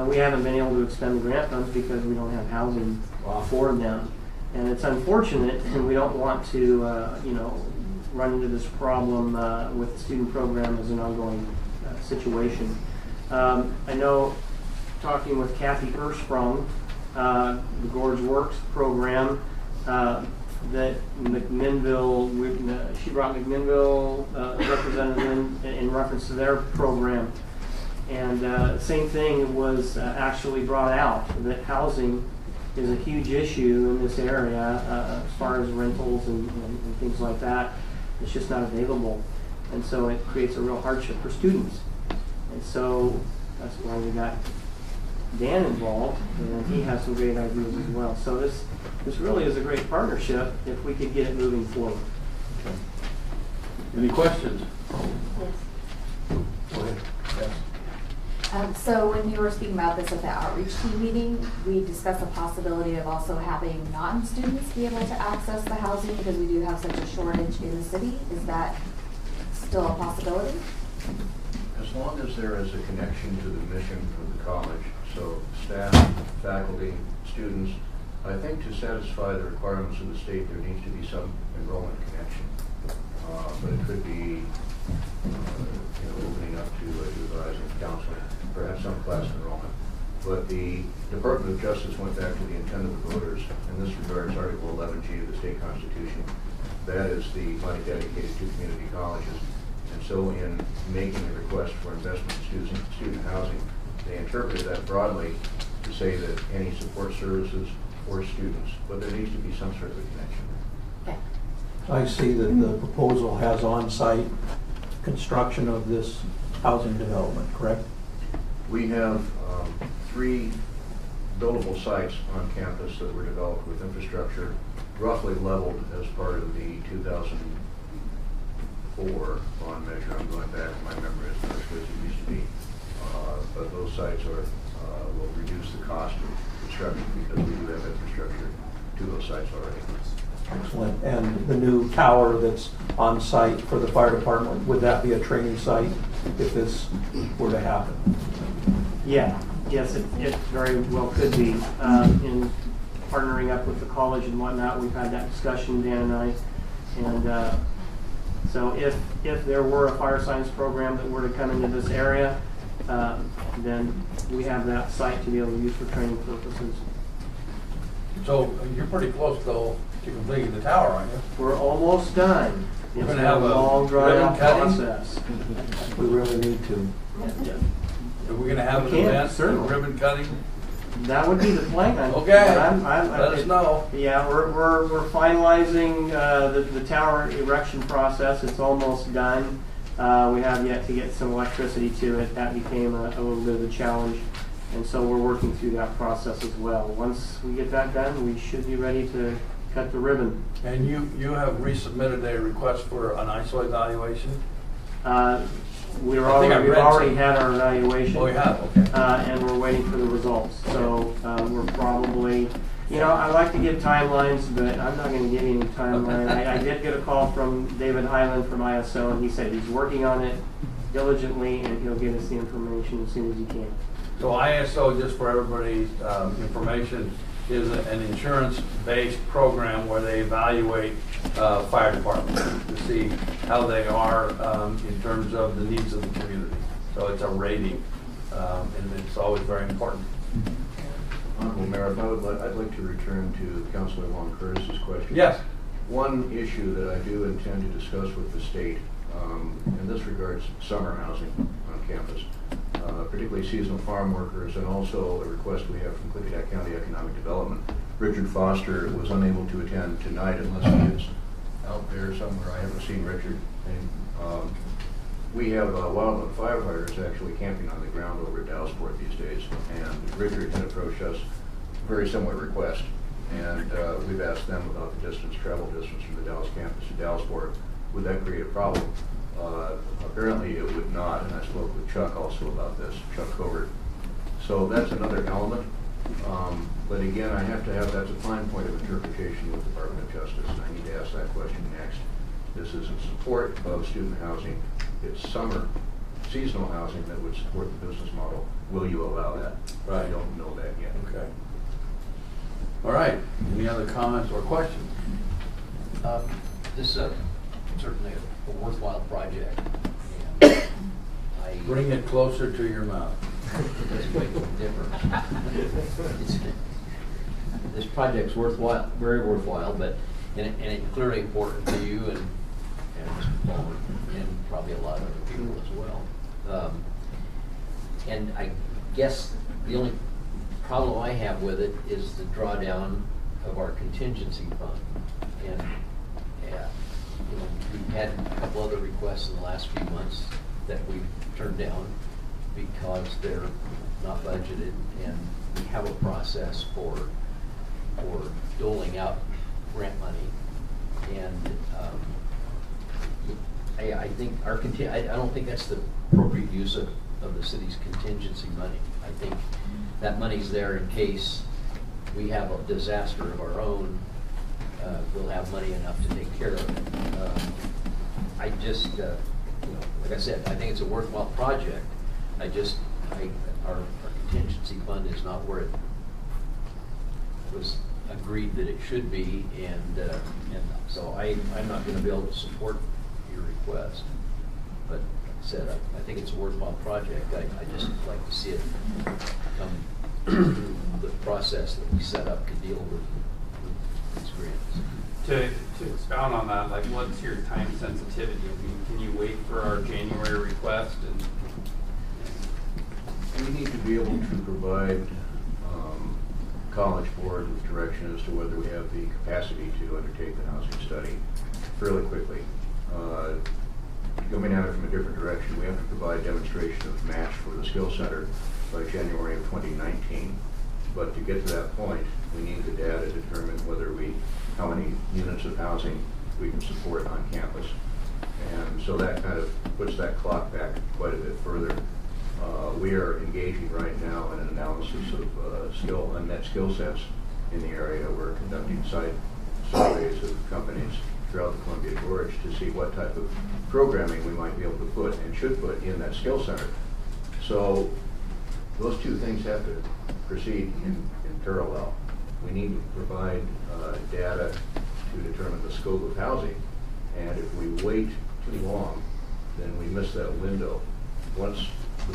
we haven't been able to expend the grant funds because we don't have housing for them. And it's unfortunate, and we don't want to, you know, run into this problem with the student program as an ongoing situation. I know, talking with Kathy Erstrom, the Gorge Works program, that McMinnville, she brought McMinnville representative in reference to their program. And same thing was actually brought out, that housing is a huge issue in this area as far as rentals and things like that. It's just not available. And so it creates a real hardship for students. And so that's why we got Dan involved, and he has some great ideas as well. So this really is a great partnership if we could get it moving forward. Okay. Any questions? Yes. Go ahead. Yes. So when you were speaking about this at the outreach team meeting, we discussed the possibility of also having non-students be able to access the housing because we do have such a shortage in the city. Is that still a possibility? As long as there is a connection to the mission of the college, so staff, faculty, students, I think to satisfy the requirements of the state, there needs to be some enrollment connection. But it could be opening up to advising, counseling, perhaps some class enrollment. But the Department of Justice went back to the intent of the voters. In this regards, Article 11G of the state constitution, that is the money dedicated to community colleges. And so in making a request for investment in student housing, they interpreted that broadly to say that any support services for students, but there needs to be some sort of a connection. Okay. I see that the proposal has on-site construction of this housing development, correct? We have 3 buildable sites on campus that were developed with infrastructure roughly leveled as part of the 2004 bond measure. I'm going back, my memory is not as good as it used to be. But those sites will reduce the cost of construction because we do have infrastructure to those sites already. Excellent. And the new tower that's on site for the fire department, would that be a training site if this were to happen? Yeah, yes, it very well could be. In partnering up with the college and whatnot, we've had that discussion, Dan and I. And so if there were a fire science program that were to come into this area, then we have that site to be able to use for training purposes. So you're pretty close, though, to completing the tower, aren't you? We're almost done. We're It's going to have a long, drawn-out ribbon cutting? process. We really need to. Are we going to have an We can, event, certainly. ribbon cutting? That would be the plan. Okay. Let us know. Yeah, we're finalizing the tower erection process. It's almost done. We have yet to get some electricity to it. That became a little bit of a challenge. And so we're working through that process as well. Once we get that done, we should be ready to cut the ribbon. And you have resubmitted a request for an ISO evaluation? We've already had our evaluation. Oh, we have? Okay. And we're waiting for the results. So we're probably, I like to give timelines, but I'm not going to give you any timeline. I did get a call from David Hyland from ISO, and he said he's working on it diligently, and he'll get us the information as soon as he can. So ISO, just for everybody's information, is an insurance-based program where they evaluate fire departments to see how they are in terms of the needs of the community. So it's a rating, and it's always very important. Honorable Mayor, I'd like to return to Councilor Long Curtis's question. Yes. One issue that I do intend to discuss with the state, in this regards, summer housing on campus. Particularly seasonal farm workers, and also a request we have from Clickatack County Economic Development. Richard Foster was unable to attend tonight unless he is out there somewhere. I haven't seen Richard. And, we have wildland firefighters actually camping on the ground over at Dallesport these days, and Richard had approached us, very similar request. And we've asked them about the travel distance from the Dalles campus to Dallasport. Would that create a problem? Apparently it would not, and I spoke with Chuck also about this, Chuck Covert. So that's another element. But again, I have to have, that's a fine point of interpretation with the Department of Justice, and I need to ask that question next. This is in support of student housing. It's summer, seasonal housing that would support the business model. Will you allow that? Right. I don't know that yet. Okay. All right. Any other comments or questions? This is certainly a worthwhile project. And Bring it closer to your mouth. Let's make a difference. This project's worthwhile, very worthwhile, but and it's clearly important to you and Mr. Baldwin and probably a lot of other people as well. And I guess the only problem I have with it is the drawdown of our contingency fund. And we've had a couple other requests in the last few months that we've turned down because they're not budgeted, and we have a process for doling out grant money. And I think I don't think that's the appropriate use of the city's contingency money. I think that money's there in case we have a disaster of our own. We'll have money enough to take care of it. I just, like I said, I think it's a worthwhile project. Our contingency fund is not where it was agreed that it should be, and so I'm not going to be able to support your request. But like I said, I think it's a worthwhile project. I just like to see it come through the process that we set up to deal with these grants. To expound on that, like, what's your time sensitivity? I mean, can you wait for our January request? We need to be able to provide College Board with direction as to whether we have the capacity to undertake the housing study fairly quickly. Going at it from a different direction, we have to provide demonstration of match for the skill center by January of 2019. But to get to that point, we need the data to determine how many units of housing we can support on campus. And so that kind of puts that clock back quite a bit further. We are engaging right now in an analysis of unmet skill sets in the area. We're conducting site surveys of companies throughout the Columbia Gorge to see what type of programming we might be able to put and should put in that skill center. So those two things have to proceed in parallel. We need to provide data to determine the scope of housing, and if we wait too long, then we miss that window. Once the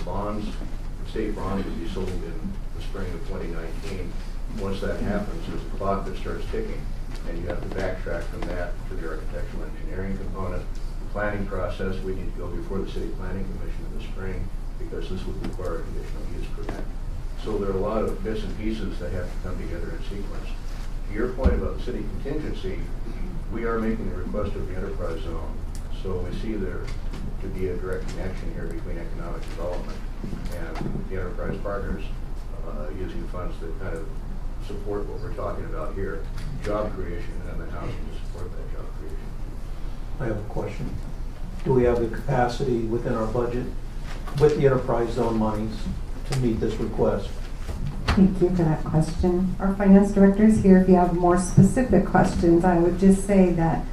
state bonds would be sold in the spring of 2019, once that happens, there's a clock that starts ticking, and you have to backtrack from that to the architectural engineering component. The planning process, we need to go before the City Planning Commission in the spring, because this would require a conditional use permit. So there are a lot of bits and pieces that have to come together in sequence. To your point about the city contingency, we are making the request of the enterprise zone. So we see there to be a direct connection here between economic development and the enterprise partners using funds that kind of support what we're talking about here, job creation, and the housing to support that job creation. I have a question. Do we have the capacity within our budget with the enterprise zone monies to meet this request? Thank you for that question. Our finance director is here. If you have more specific questions, I would just say that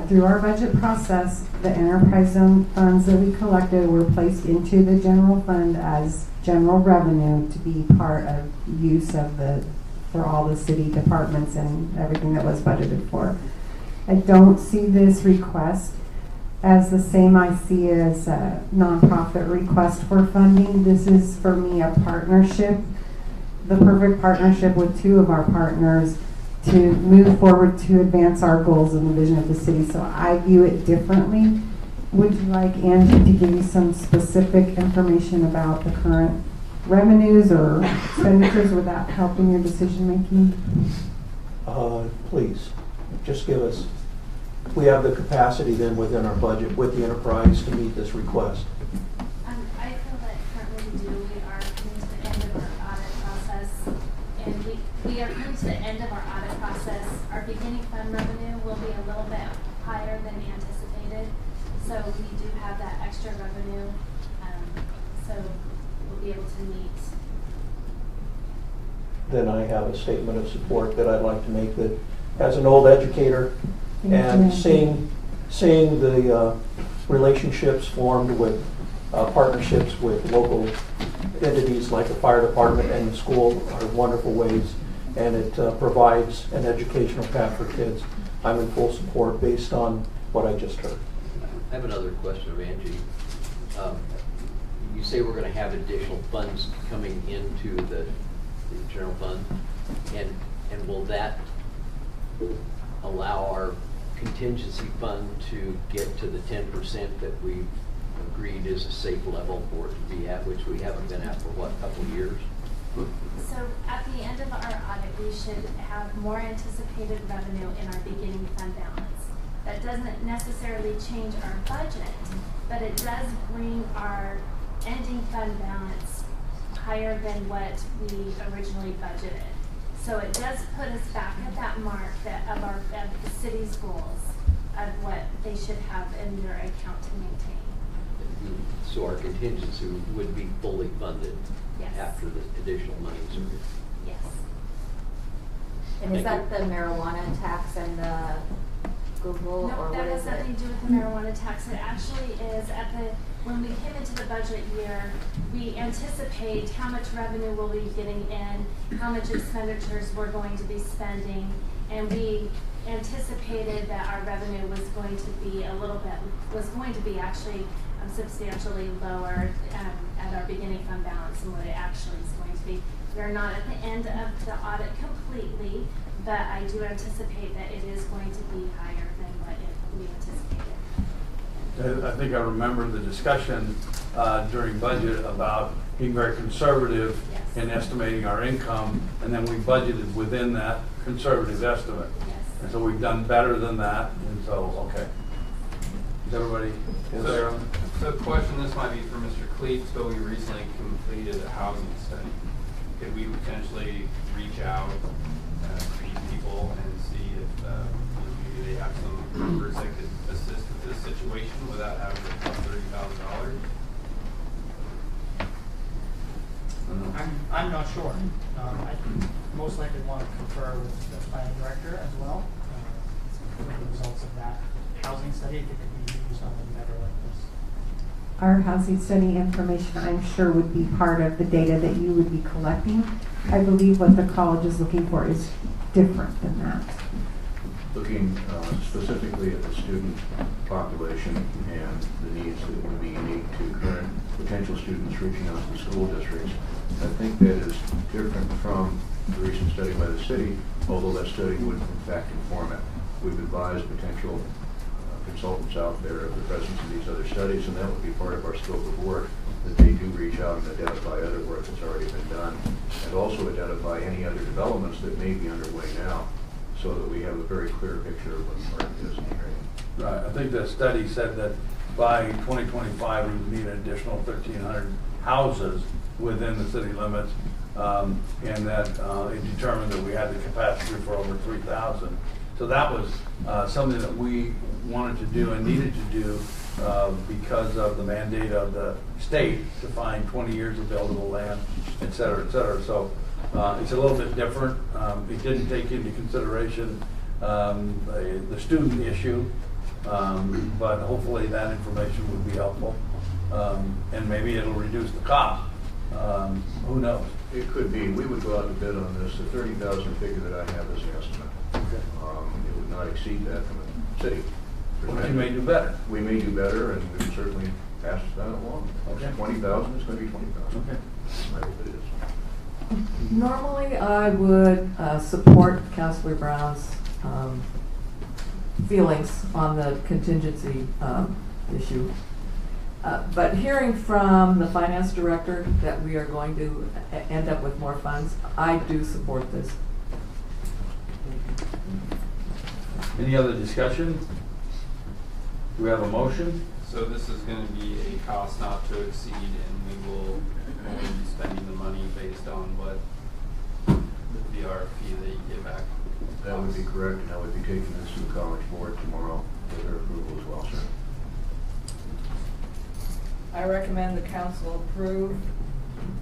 through our budget process, the enterprise zone funds that we collected were placed into the general fund as general revenue to be part of use for all the city departments and everything that was budgeted for. I don't see this request as the same I see as a nonprofit request for funding. This is for me a partnership, the perfect partnership with two of our partners to move forward to advance our goals and the vision of the city. So I view it differently. Would you like Angie to give you some specific information about the current revenues or expenditures without helping your decision making? Please, just give us. We have the capacity then within our budget with the enterprise to meet this request. I feel that currently we do. We are coming to the end of our audit process, and we we are coming to the end of our audit process. Our beginning fund revenue will be a little bit higher than anticipated. So we do have that extra revenue. So we'll be able to meet. Then I have a statement of support that I'd like to make, that as an old educator and seeing the relationships formed with partnerships with local entities like the fire department and the school are wonderful ways, and it provides an educational path for kids. I'm in full support based on what I just heard. I have another question of Angie. You say we're going to have additional funds coming into the general fund, and will that allow our contingency fund to get to the 10% that we agreed is a safe level for it to be at, which we haven't been at for what, a couple of years? So at the end of our audit, we should have more anticipated revenue in our beginning fund balance. That doesn't necessarily change our budget, but it does bring our ending fund balance higher than what we originally budgeted. So it does put us back at that mark of the city's goals of what they should have in their account to maintain. So our contingency would be fully funded after the additional monies are. Yes. And is that the marijuana tax and the Google, No, or what that has is it? nothing to do with the marijuana tax. It actually is when we came into the budget year, we anticipate how much revenue we'll be getting in, how much expenditures we're going to be spending, and we anticipated that our revenue was going to be actually substantially lower at our beginning fund balance than what it actually is going to be. We're not at the end of the audit completely, but I do anticipate that it is going to be higher than what we anticipated. I think I remember the discussion during budget about being very conservative in estimating our income, and then we budgeted within that conservative estimate. And so we've done better than that, and so, okay. Is everybody clear on that? So question, this might be for Mr. Cleet. So we recently completed a housing study. Could we potentially reach out to these people and see if maybe they have some members that could assist with this situation without having to cost $30,000? I'm not sure. I most likely want to confer with the planning director as well. The results of that housing study, if it could be used on a matter like this. Our housing study information, I'm sure, would be part of the data that you would be collecting. I believe what the college is looking for is different than that. Looking specifically at the student population and the needs that would be unique to current potential students reaching out to the school districts, I think that is different from the recent study by the city, although that study would in fact inform it. We've advised potential consultants out there of the presence of these other studies, and that would be part of our scope of work, that they do reach out and identify other work that's already been done, and also identify any other developments that may be underway now, so that we have a very clear picture of what the market is in the area. Right. I think the study said that by 2025 we would need an additional 1,300 houses within the city limits, and that it determined that we had the capacity for over 3,000. So that was something that we wanted to do and needed to do because of the mandate of the state to find 20 years of buildable land, et cetera, et cetera. So it's a little bit different. It didn't take into consideration the student issue, but hopefully that information would be helpful, and maybe it'll reduce the cost. Who knows? It could be. We would go out to bid on this. The 30,000 figure that I have is an estimate. Okay. It would not exceed that from a city. But you may do better. We may do better, and we would certainly pass that along. Okay. 20,000 is going to be 20,000. Okay. I hope it is. Normally, I would support Councilor Brown's feelings on the contingency issue. But hearing from the finance director that we are going to end up with more funds, I do support this. Any other discussion? Do we have a motion? So this is going to be a cost not to exceed, and we will only be spending the money based on what the the RFP that you get back. That would be correct, and I would be taking this to the college board tomorrow for their approval as well, sir. I recommend the council approve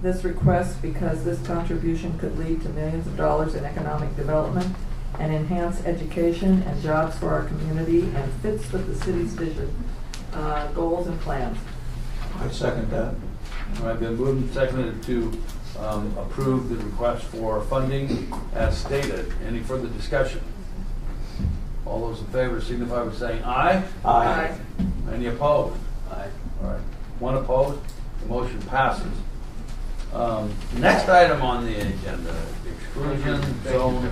this request because this contribution could lead to millions of dollars in economic development and enhance education and jobs for our community and fits with the city's vision, goals and plans. I second that. All right, been moved and seconded to approve the request for funding as stated. Any further discussion? All those in favor signify by saying aye. Aye. Any opposed? Aye. All right. One opposed. The motion passes. Next item on the agenda, exclusion zone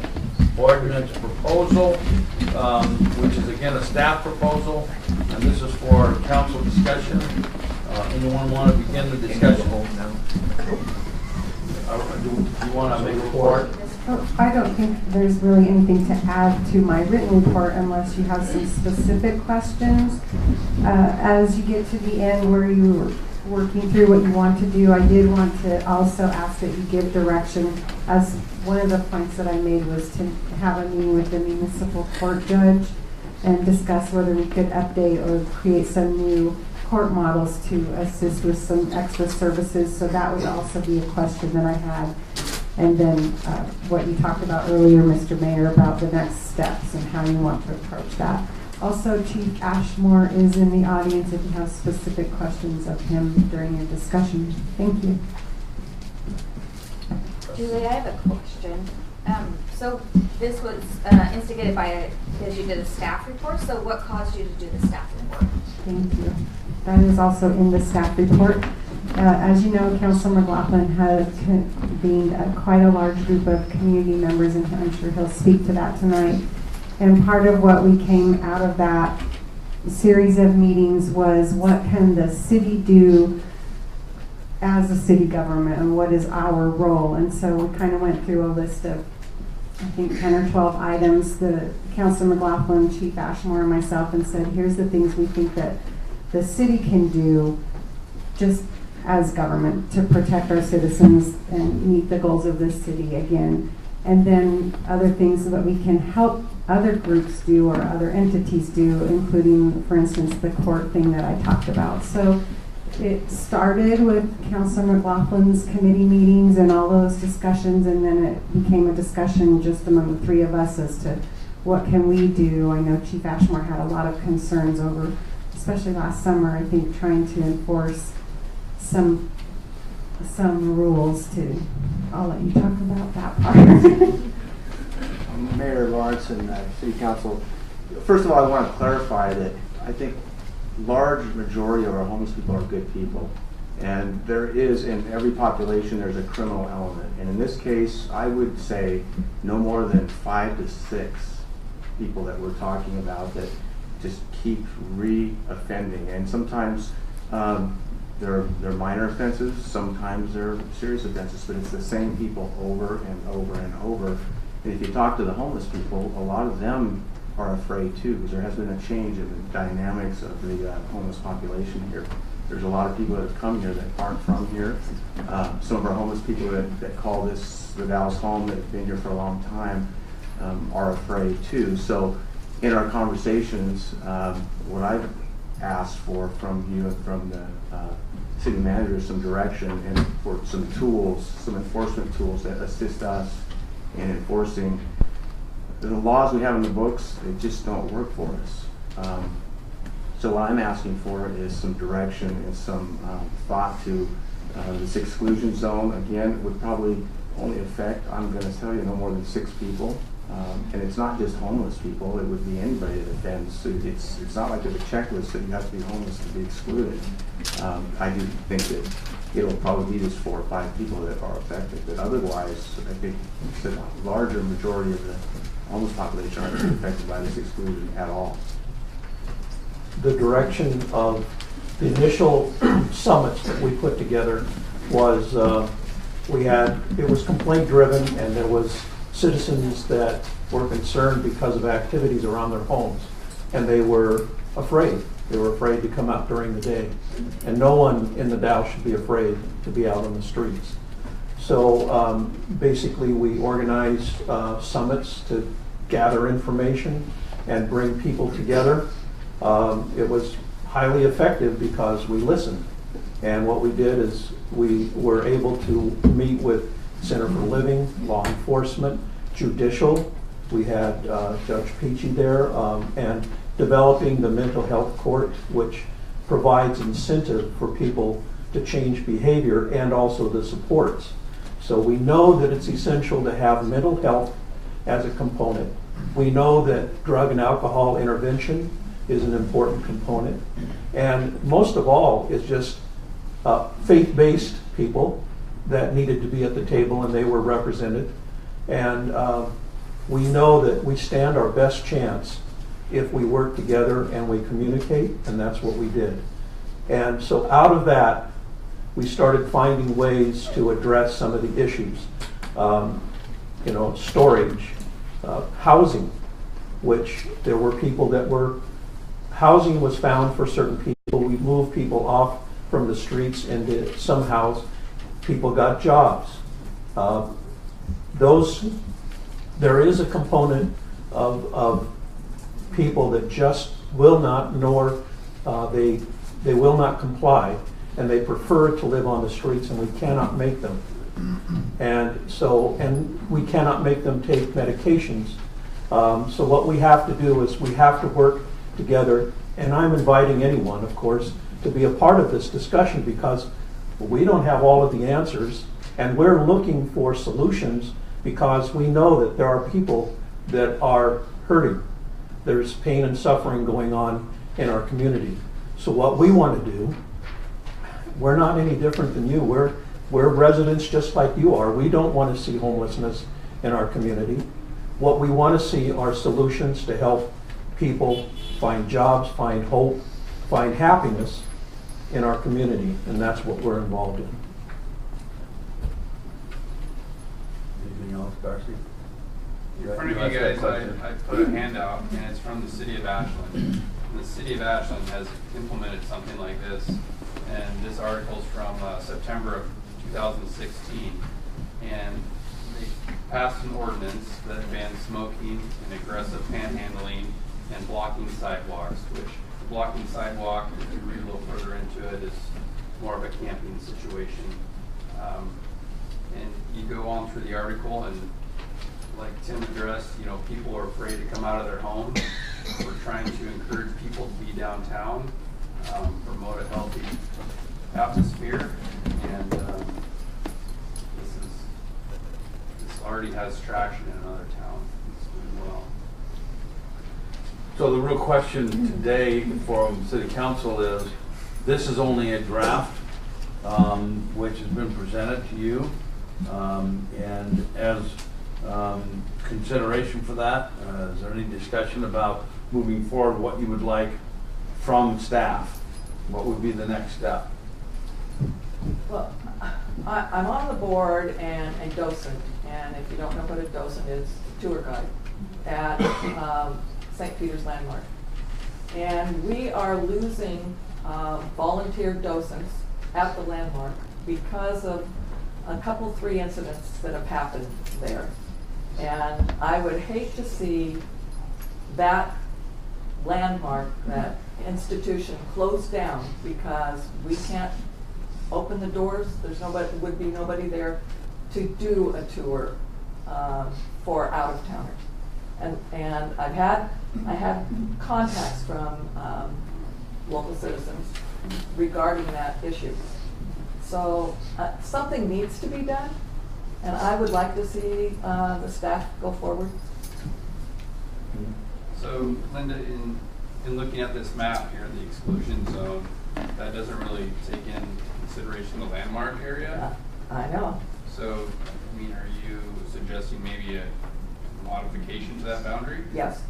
ordinance proposal, which is again a staff proposal, and this is for council discussion. Anyone want to begin the discussion? Do you want to make a report? I don't think there's really anything to add to my written report unless you have some specific questions. As you get to the end where you're working through what you want to do, I did want to also ask that you give direction, as one of the points that I made was to have a meeting with the municipal court judge and discuss whether we could update or create some new court models to assist with some extra services. So that would also be a question that I had. And then what you talked about earlier, Mr. Mayor, about the next steps and how you want to approach that. Also, Chief Ashmore is in the audience if you have specific questions of him during your discussion. Thank you. Julie, I have a question. So this was instigated by, because you did a staff report, so what caused you to do the staff report? Thank you. That is also in the staff report. As you know, Councilor McLaughlin has convened quite a large group of community members, and I'm sure he'll speak to that tonight. And part of what we came out of that series of meetings was what can the city do as a city government and what is our role. And so we kind of went through a list of, I think, 10 or 12 items, the Councilor McLaughlin, Chief Ashmore, and myself, and said, here's the things we think that the city can do just as government to protect our citizens and meet the goals of this city again. And then other things that we can help other groups do or other entities do, including, for instance, the court thing that I talked about. So it started with Councilor McLaughlin's committee meetings and all those discussions, and then it became a discussion just among the three of us as to what can we do. I know Chief Ashmore had a lot of concerns over, especially last summer, I think, trying to enforce some rules to. I'll let you talk about that part. Mayor Lawrence and City Council. First of all, I want to clarify that I think large majority of our homeless people are good people. And there is, in every population, there's a criminal element. And in this case, I would say no more than 5 to 6 people that we're talking about that just keep re-offending. And sometimes they're minor offenses, sometimes they're serious offenses, but it's the same people over and over and over. And if you talk to the homeless people, a lot of them are afraid too, because there has been a change in the dynamics of the homeless population here. There's a lot of people that have come here that aren't from here. Some of our homeless people that call this the Dalles home, that have been here for a long time, are afraid too. So in our conversations, what I've asked for from you and from the city manager is some direction and for some tools, some enforcement tools that assist us in enforcing the laws we have in the books. They just don't work for us. So what I'm asking for is some direction and some thought to this exclusion zone. Again, would probably only affect, I'm going to tell you, no more than 6 people. And it's not just homeless people, it would be anybody that offends. So it's not like there's a checklist that you have to be homeless to be excluded. I do think that it'll probably be just 4 or 5 people that are affected, but otherwise, I think the larger majority of the homeless population aren't affected by this exclusion at all. The direction of the initial summits that we put together was it was complaint driven, and there was citizens that were concerned because of activities around their homes, and they were afraid. They were afraid to come out during the day, and no one in the Dalles should be afraid to be out on the streets. So basically we organized summits to gather information and bring people together. It was highly effective because we listened. And what we did is we were able to meet with Center for Living, law enforcement, judicial. We had Judge Peachy there, and developing the mental health court, which provides incentive for people to change behavior and also the supports. So we know that it's essential to have mental health as a component. We know that drug and alcohol intervention is an important component. And most of all is just faith-based people that needed to be at the table, and they were represented. And we know that we stand our best chance if we work together and we communicate, and that's what we did. And so out of that, we started finding ways to address some of the issues. Storage, housing, which there were people that were, housing was found for certain people. We moved people off from the streets into some house. People got jobs. There is a component of people that just will not, nor they will not comply, and they prefer to live on the streets, and we cannot make them. And we cannot make them take medications. So what we have to do is we have to work together, and I'm inviting anyone, of course, to be a part of this discussion, because we don't have all of the answers, and we're looking for solutions because we know that there are people that are hurting. There's pain and suffering going on in our community. So what we want to do, we're not any different than you. We're residents just like you are. We don't want to see homelessness in our community. What we want to see are solutions to help people find jobs, find hope, find happiness in our community, and that's what we're involved in. Anything else, Darcy? In front of you guys, I put a handout, and it's from the city of Ashland. And the city of Ashland has implemented something like this, and this article's from September of 2016. And they passed an ordinance that bans smoking and aggressive panhandling and blocking sidewalks, which blocking sidewalk, if you read a little further into it, is more of a camping situation. And you go on through the article, and like Tim addressed, people are afraid to come out of their home. We're trying to encourage people to be downtown, promote a healthy atmosphere, and this already has traction in another town. It's doing well. So the real question today from City Council is, this is only a draft, which has been presented to you, and as consideration for that, is there any discussion about moving forward, what you would like from staff? What would be the next step? Well, I'm on the board and a docent, and if you don't know what a docent is, a tour guide at St. Peter's Landmark. And we are losing volunteer docents at the Landmark because of a couple, 3 incidents that have happened there. And I would hate to see that landmark, that institution, closed down because we can't open the doors. There's would be nobody there to do a tour for out-of-towners. And I had contacts from local citizens regarding that issue. So something needs to be done, and I would like to see the staff go forward. So, Linda, in looking at this map here, the exclusion zone, that doesn't really take into consideration the landmark area. I know. So, are you suggesting maybe a modification to that boundary? Yes.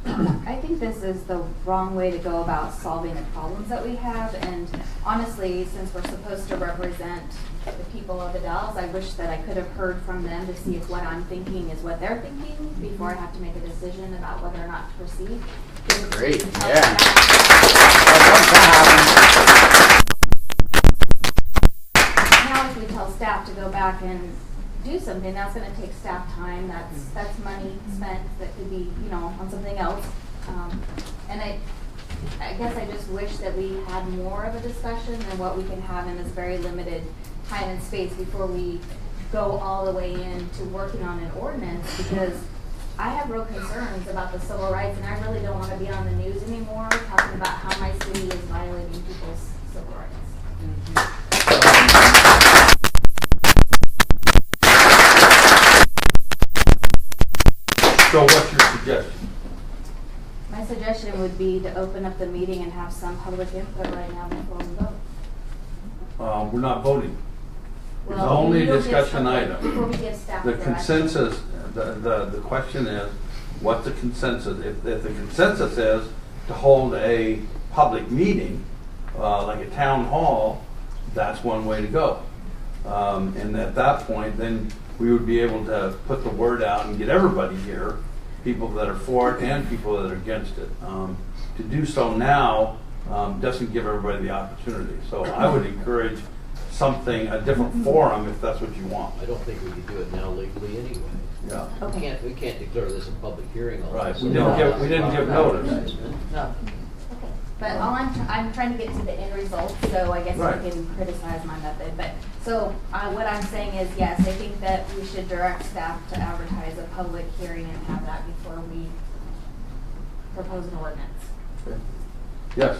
I think this is the wrong way to go about solving the problems that we have, and honestly, since we're supposed to represent the people of the Dalles, I wish that I could have heard from them to see if what I'm thinking is what they're thinking before I have to make a decision about whether or not to proceed. Great, yeah. Now if we tell and do something. That's gonna take staff time, that's money spent that could be, you know, on something else. And I guess I just wish that we had more of a discussion than what we can have in this very limited time and space before we go all the way into working on an ordinance, because I have real concerns about the civil rights, and I really don't want to be on the news anymore talking about how my city is violating people's civil rights. So what's your suggestion? My suggestion would be to open up the meeting and have some public input right now before we vote. We're not voting. It's Well, only a you'll give discussion staff- item. before we give staff The direction. consensus, the question is, what's the consensus? If the consensus is to hold a public meeting, like a town hall, that's one way to go. And at that point, then we would be able to put the word out and get everybody here, people that are for it and people that are against it. To do so now doesn't give everybody the opportunity. So I would encourage something, a different forum if that's what you want. I don't think we could do it now legally anyway. Yeah. We can't declare this a public hearing. Right. We didn't give notice. No. But all I'm trying to get to the end result, so I guess Right. you can criticize my method. But so what I'm saying is, yes, I think that we should direct staff to advertise a public hearing and have that before we propose an ordinance. Okay. Yes.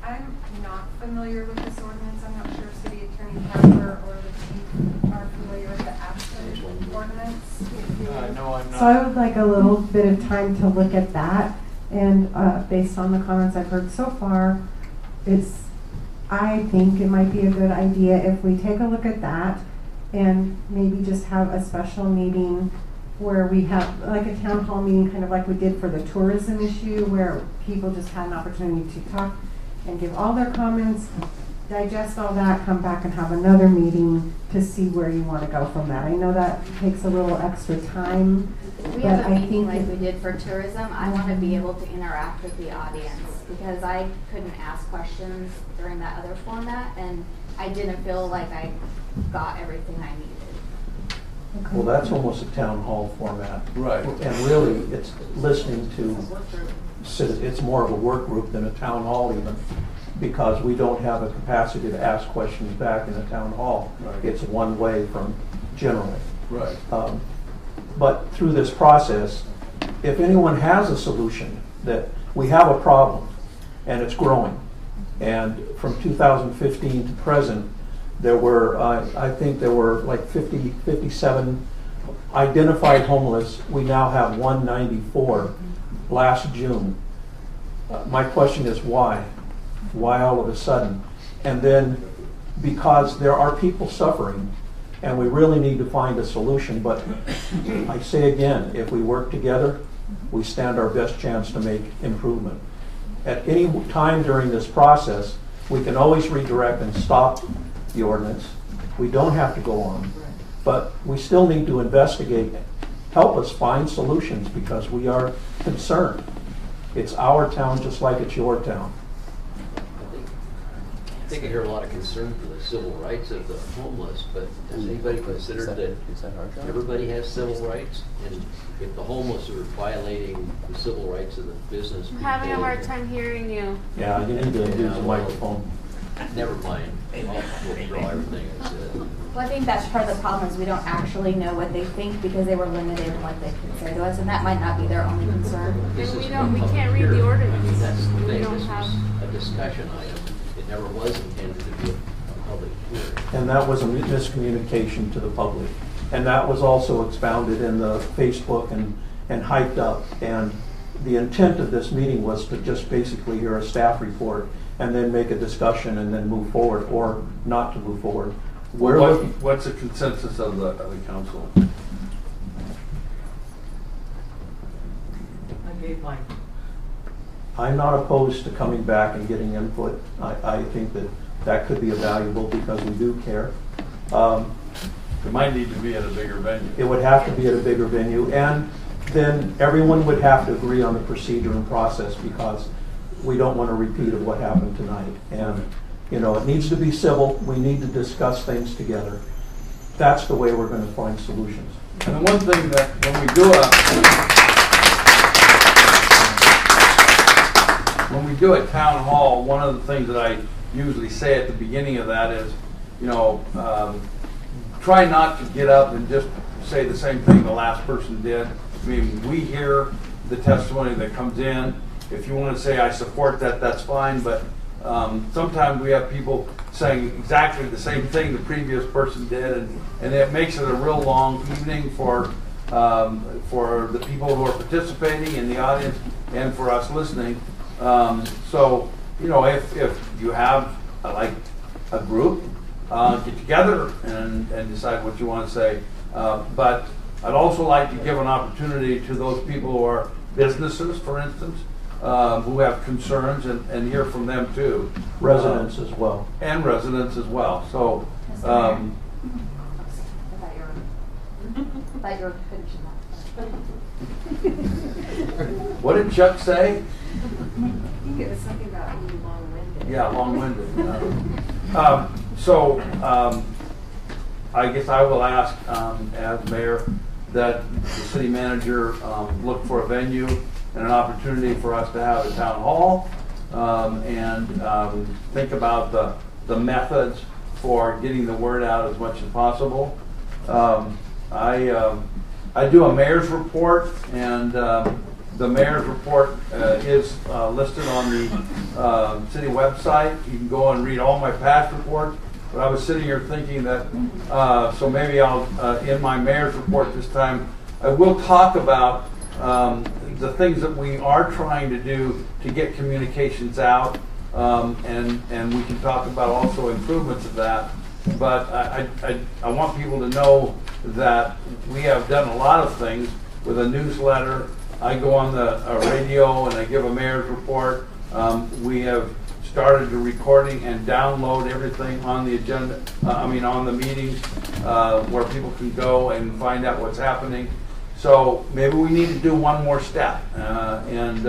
I'm not familiar with this ordinance. I'm not sure if City Attorney Harper or the chief are familiar with the Aspen ordinance. No, I'm not. So I would like a little bit of time to look at that, and based on the comments I've heard so far, I think it might be a good idea if we take a look at that and maybe just have a special meeting where we have like a town hall meeting, kind of like we did for the tourism issue, where people just had an opportunity to talk and give all their comments, digest all that, come back and have another meeting to see where you want to go from that. I know that takes a little extra time, If we but have a I meeting think like we did for tourism, I want to be able to interact with the audience, because I couldn't ask questions during that other format, and I didn't feel like I got everything I needed. Well, that's almost a town hall format. Right. And really, it's listening to, it's more of a work group than a town hall even, because we don't have a capacity to ask questions back in a town hall. Right. It's one way from generally. Right. But through this process, if anyone has a solution, that we have a problem and it's growing, and from 2015 to present, there were, I think there were like 57 identified homeless. We now have 194 last June. My question is why? Why all of a sudden? And then because there are people suffering and we really need to find a solution. But I say again, if we work together, we stand our best chance to make improvement. At any time during this process, we can always redirect and stop the ordinance. We don't have to go on. But we still need to investigate, help us find solutions, because we are concerned. It's our town just like it's your town. I think I hear a lot of concern for the civil rights of the homeless, but has anybody considered that everybody has civil rights? And if the homeless are violating the civil rights of the business I'm people... having a hard time hearing you. Yeah, you need to use the microphone. Never mind. I'll withdraw everything I said. Well, I think that's part of the problem, is we don't actually know what they think because they were limited in what they could say to us, and that might not be their only concern. And we can't read the ordinance. I mean, that's the We thing. don't This have. was a discussion item. It never was intended to be a public hearing. And that was a miscommunication to the public. And that was also expounded in the Facebook and hyped up. And the intent of this meeting was to just basically hear a staff report and then make a discussion and then move forward, or not to move forward. What's the consensus of the council? I gave mine. I'm not opposed to coming back and getting input. I think that could be valuable because we do care. It might need to be at a bigger venue. It would have to be at a bigger venue, and then everyone would have to agree on the procedure and process, because we don't want a repeat of what happened tonight. And, you know, it needs to be civil. We need to discuss things together. that's the way we're going to find solutions. And the one thing that when we do a town hall, one of the things that I usually say at the beginning of that is, you know, try not to get up and just say the same thing the last person did. I mean, we hear the testimony that comes in. If you want to say I support that, that's fine, but sometimes we have people saying exactly the same thing the previous person did, and it makes it a real long evening for the people who are participating in the audience and for us listening. So, you know, if you have like a group, get together and decide what you want to say. But I'd also like to give an opportunity to those people who are businesses, for instance, who have concerns and hear from them too. Residents as well. And residents as well. So, I thought you were finishing that. what did Chuck say? I think it was something about being long-winded. Yeah, long-winded. So, I guess I will ask, as mayor, that the city manager look for a venue and an opportunity for us to have a town hall, and think about the methods for getting the word out as much as possible. I do a mayor's report, and the mayor's report is listed on the city website. You can go and read all my past reports. But I was sitting here thinking that, so maybe I'll, in my mayor's report this time, I will talk about the things that we are trying to do to get communications out, and we can talk about also improvements of that. But I want people to know that we have done a lot of things with a newsletter. I go on the radio and I give a mayor's report. We have started the recording and download everything on the agenda, on the meetings, where people can go and find out what's happening. So maybe we need to do one more step, and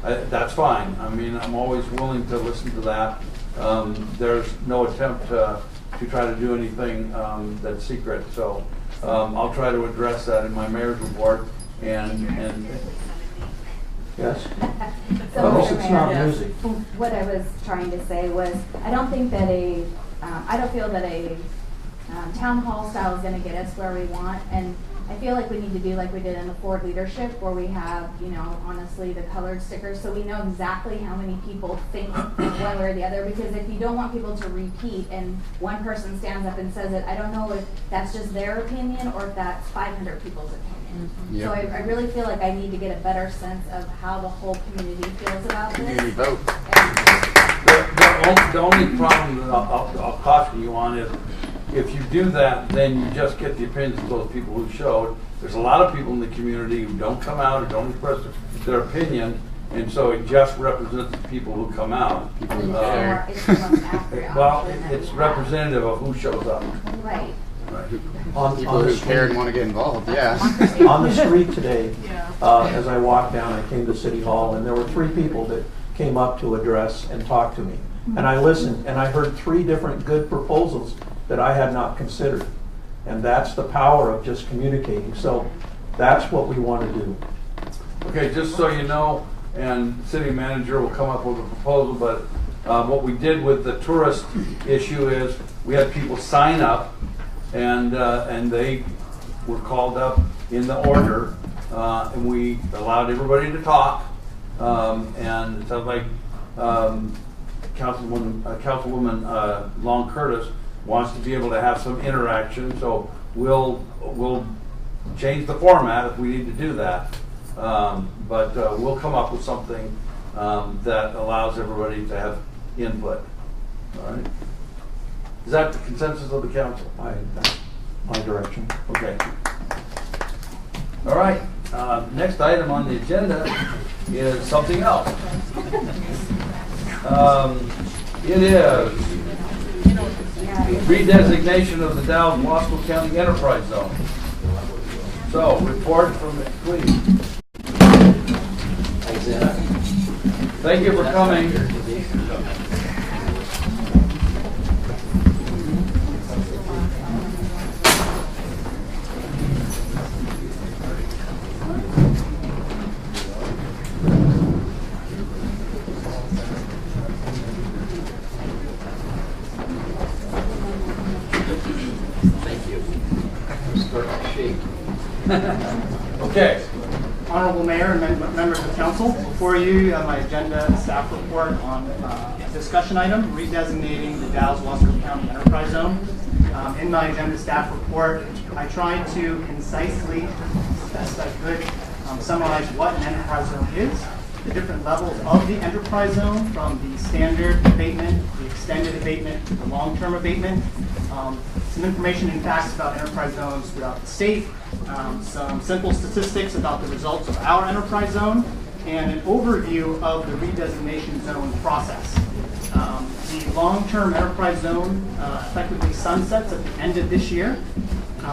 that's fine. I mean, I'm always willing to listen to that. There's no attempt to try to do anything that's secret. So I'll try to address that in my mayor's report. And yes. So Unless it's not music. What I was trying to say was, I don't think that I don't feel that a town hall style is going to get us where we want, and I feel like we need to do like we did in the Ford leadership, where we have, you know, honestly, the colored stickers, so we know exactly how many people think one way or the other. Because if you don't want people to repeat, and one person stands up and says it, I don't know if that's just their opinion or if that's 500 people's opinion. Yep. So I really feel like I need to get a better sense of how the whole community feels about this. Community vote. the only problem that I'll caution you on is, if you do that, then you just get the opinions of those people who showed. There's a lot of people in the community who don't come out or don't express their opinion, and so it just represents the people who come out. Well, it's representative of who shows up. Right. People who care and want to get involved, yeah. On the street today, as I walked down, I came to City Hall, and there were 3 people that came up to address and talk to me. And I listened, and I heard 3 different good proposals that I had not considered. And that's the power of just communicating. So that's what we want to do. Okay, just so you know, and city manager will come up with a proposal, but what we did with the tourist issue is we had people sign up, and they were called up in the order, and we allowed everybody to talk, and it sounds like Councilwoman Long Curtis wants to be able to have some interaction, so we'll change the format if we need to do that. But we'll come up with something that allows everybody to have input. All right? Is that the consensus of the council? That's my direction. Okay. All right. Next item on the agenda is something else. It is redesignation of the Dalles Wasco County Enterprise Zone. So, report from the Queen. Thank you for coming. Okay. Honorable Mayor and members of council, before you have my agenda and staff report on a discussion item redesignating the Dalles Wasco County Enterprise Zone. In my agenda staff report, I tried to concisely, as best I could, summarize what an enterprise zone is, the different levels of the enterprise zone, from the standard abatement, the extended abatement, the long-term abatement, some information and facts about enterprise zones throughout the state, some simple statistics about the results of our enterprise zone, and an overview of the redesignation zone process. The long-term enterprise zone effectively sunsets at the end of this year.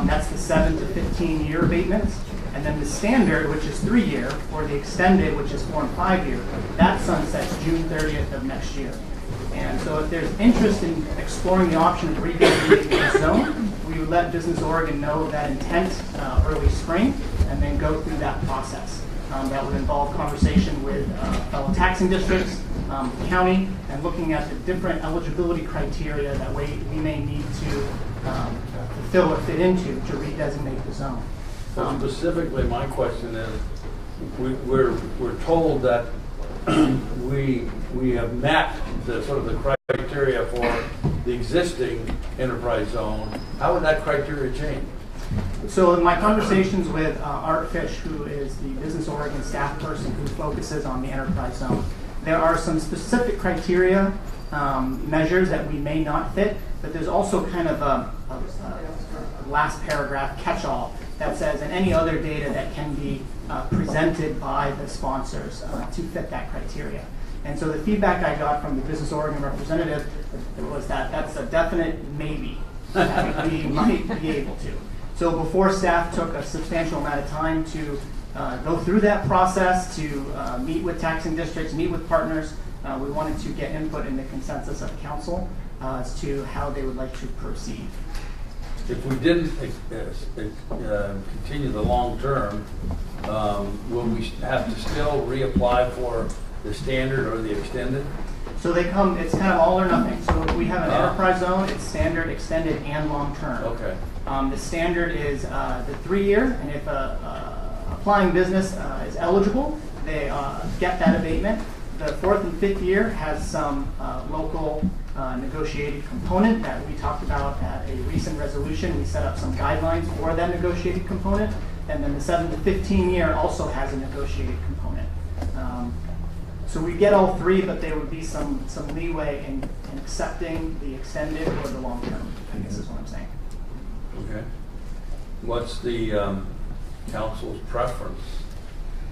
That's the 7 to 15-year abatements. And then the standard, which is 3-year, or the extended, which is 4 and 5-year, that sunsets June 30th of next year. And so if there's interest in exploring the option of redesignating the zone, we would let Business Oregon know that intent early spring, and then go through that process. That would involve conversation with fellow taxing districts, the county, and looking at the different eligibility criteria that we may need to fulfill or fit into to redesignate the zone. So specifically, my question is, we're told that we have met the sort of the criteria for the existing enterprise zone. How would that criteria change? So in my conversations with Art Fish, who is the Business Oregon staff person who focuses on the enterprise zone, there are some specific criteria, measures that we may not fit, but there's also kind of a last paragraph catch-all that says, and any other data that can be presented by the sponsors to fit that criteria. And so the feedback I got from the Business Oregon representative was that that's a definite maybe, that we might be able to. So before staff took a substantial amount of time to go through that process, to meet with taxing districts, meet with partners, we wanted to get input in the consensus of council as to how they would like to proceed. If we didn't continue the long term, will we have to still reapply for the standard or the extended? So they come, it's kind of all or nothing. So if we have an enterprise zone, it's standard, extended, and long term. Okay. The standard is the 3-year, and if applying business is eligible, they get that abatement. The 4th and 5th year has some local negotiated component that we talked about at a recent resolution. We set up some guidelines for that negotiated component. And then the 7 to 15 year also has a negotiated component. So we get all three, but there would be some leeway in accepting the extended or the long term, I guess is what I'm saying. Okay. What's the council's preference?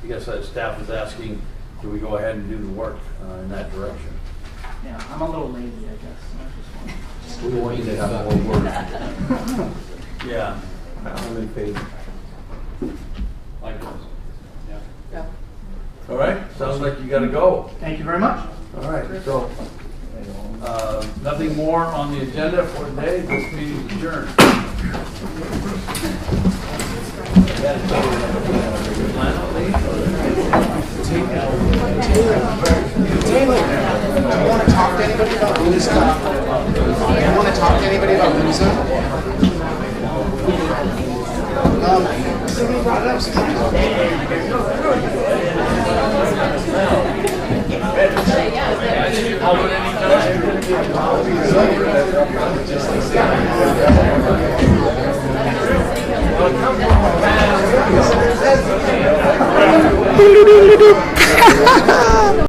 I guess staff is asking, do we go ahead and do the work in that direction? Yeah, I'm a little lazy, I guess. We want you to have more work. Yeah. I'm in favor. Likewise. Yeah. Yeah. All right. Sounds like you got to go. Thank you very much. All right. So, nothing more on the agenda for today. This meeting is adjourned. Taylor, do you want to talk to anybody about Lisa? Do you want to talk to anybody about Lisa? Somebody brought it up. How would any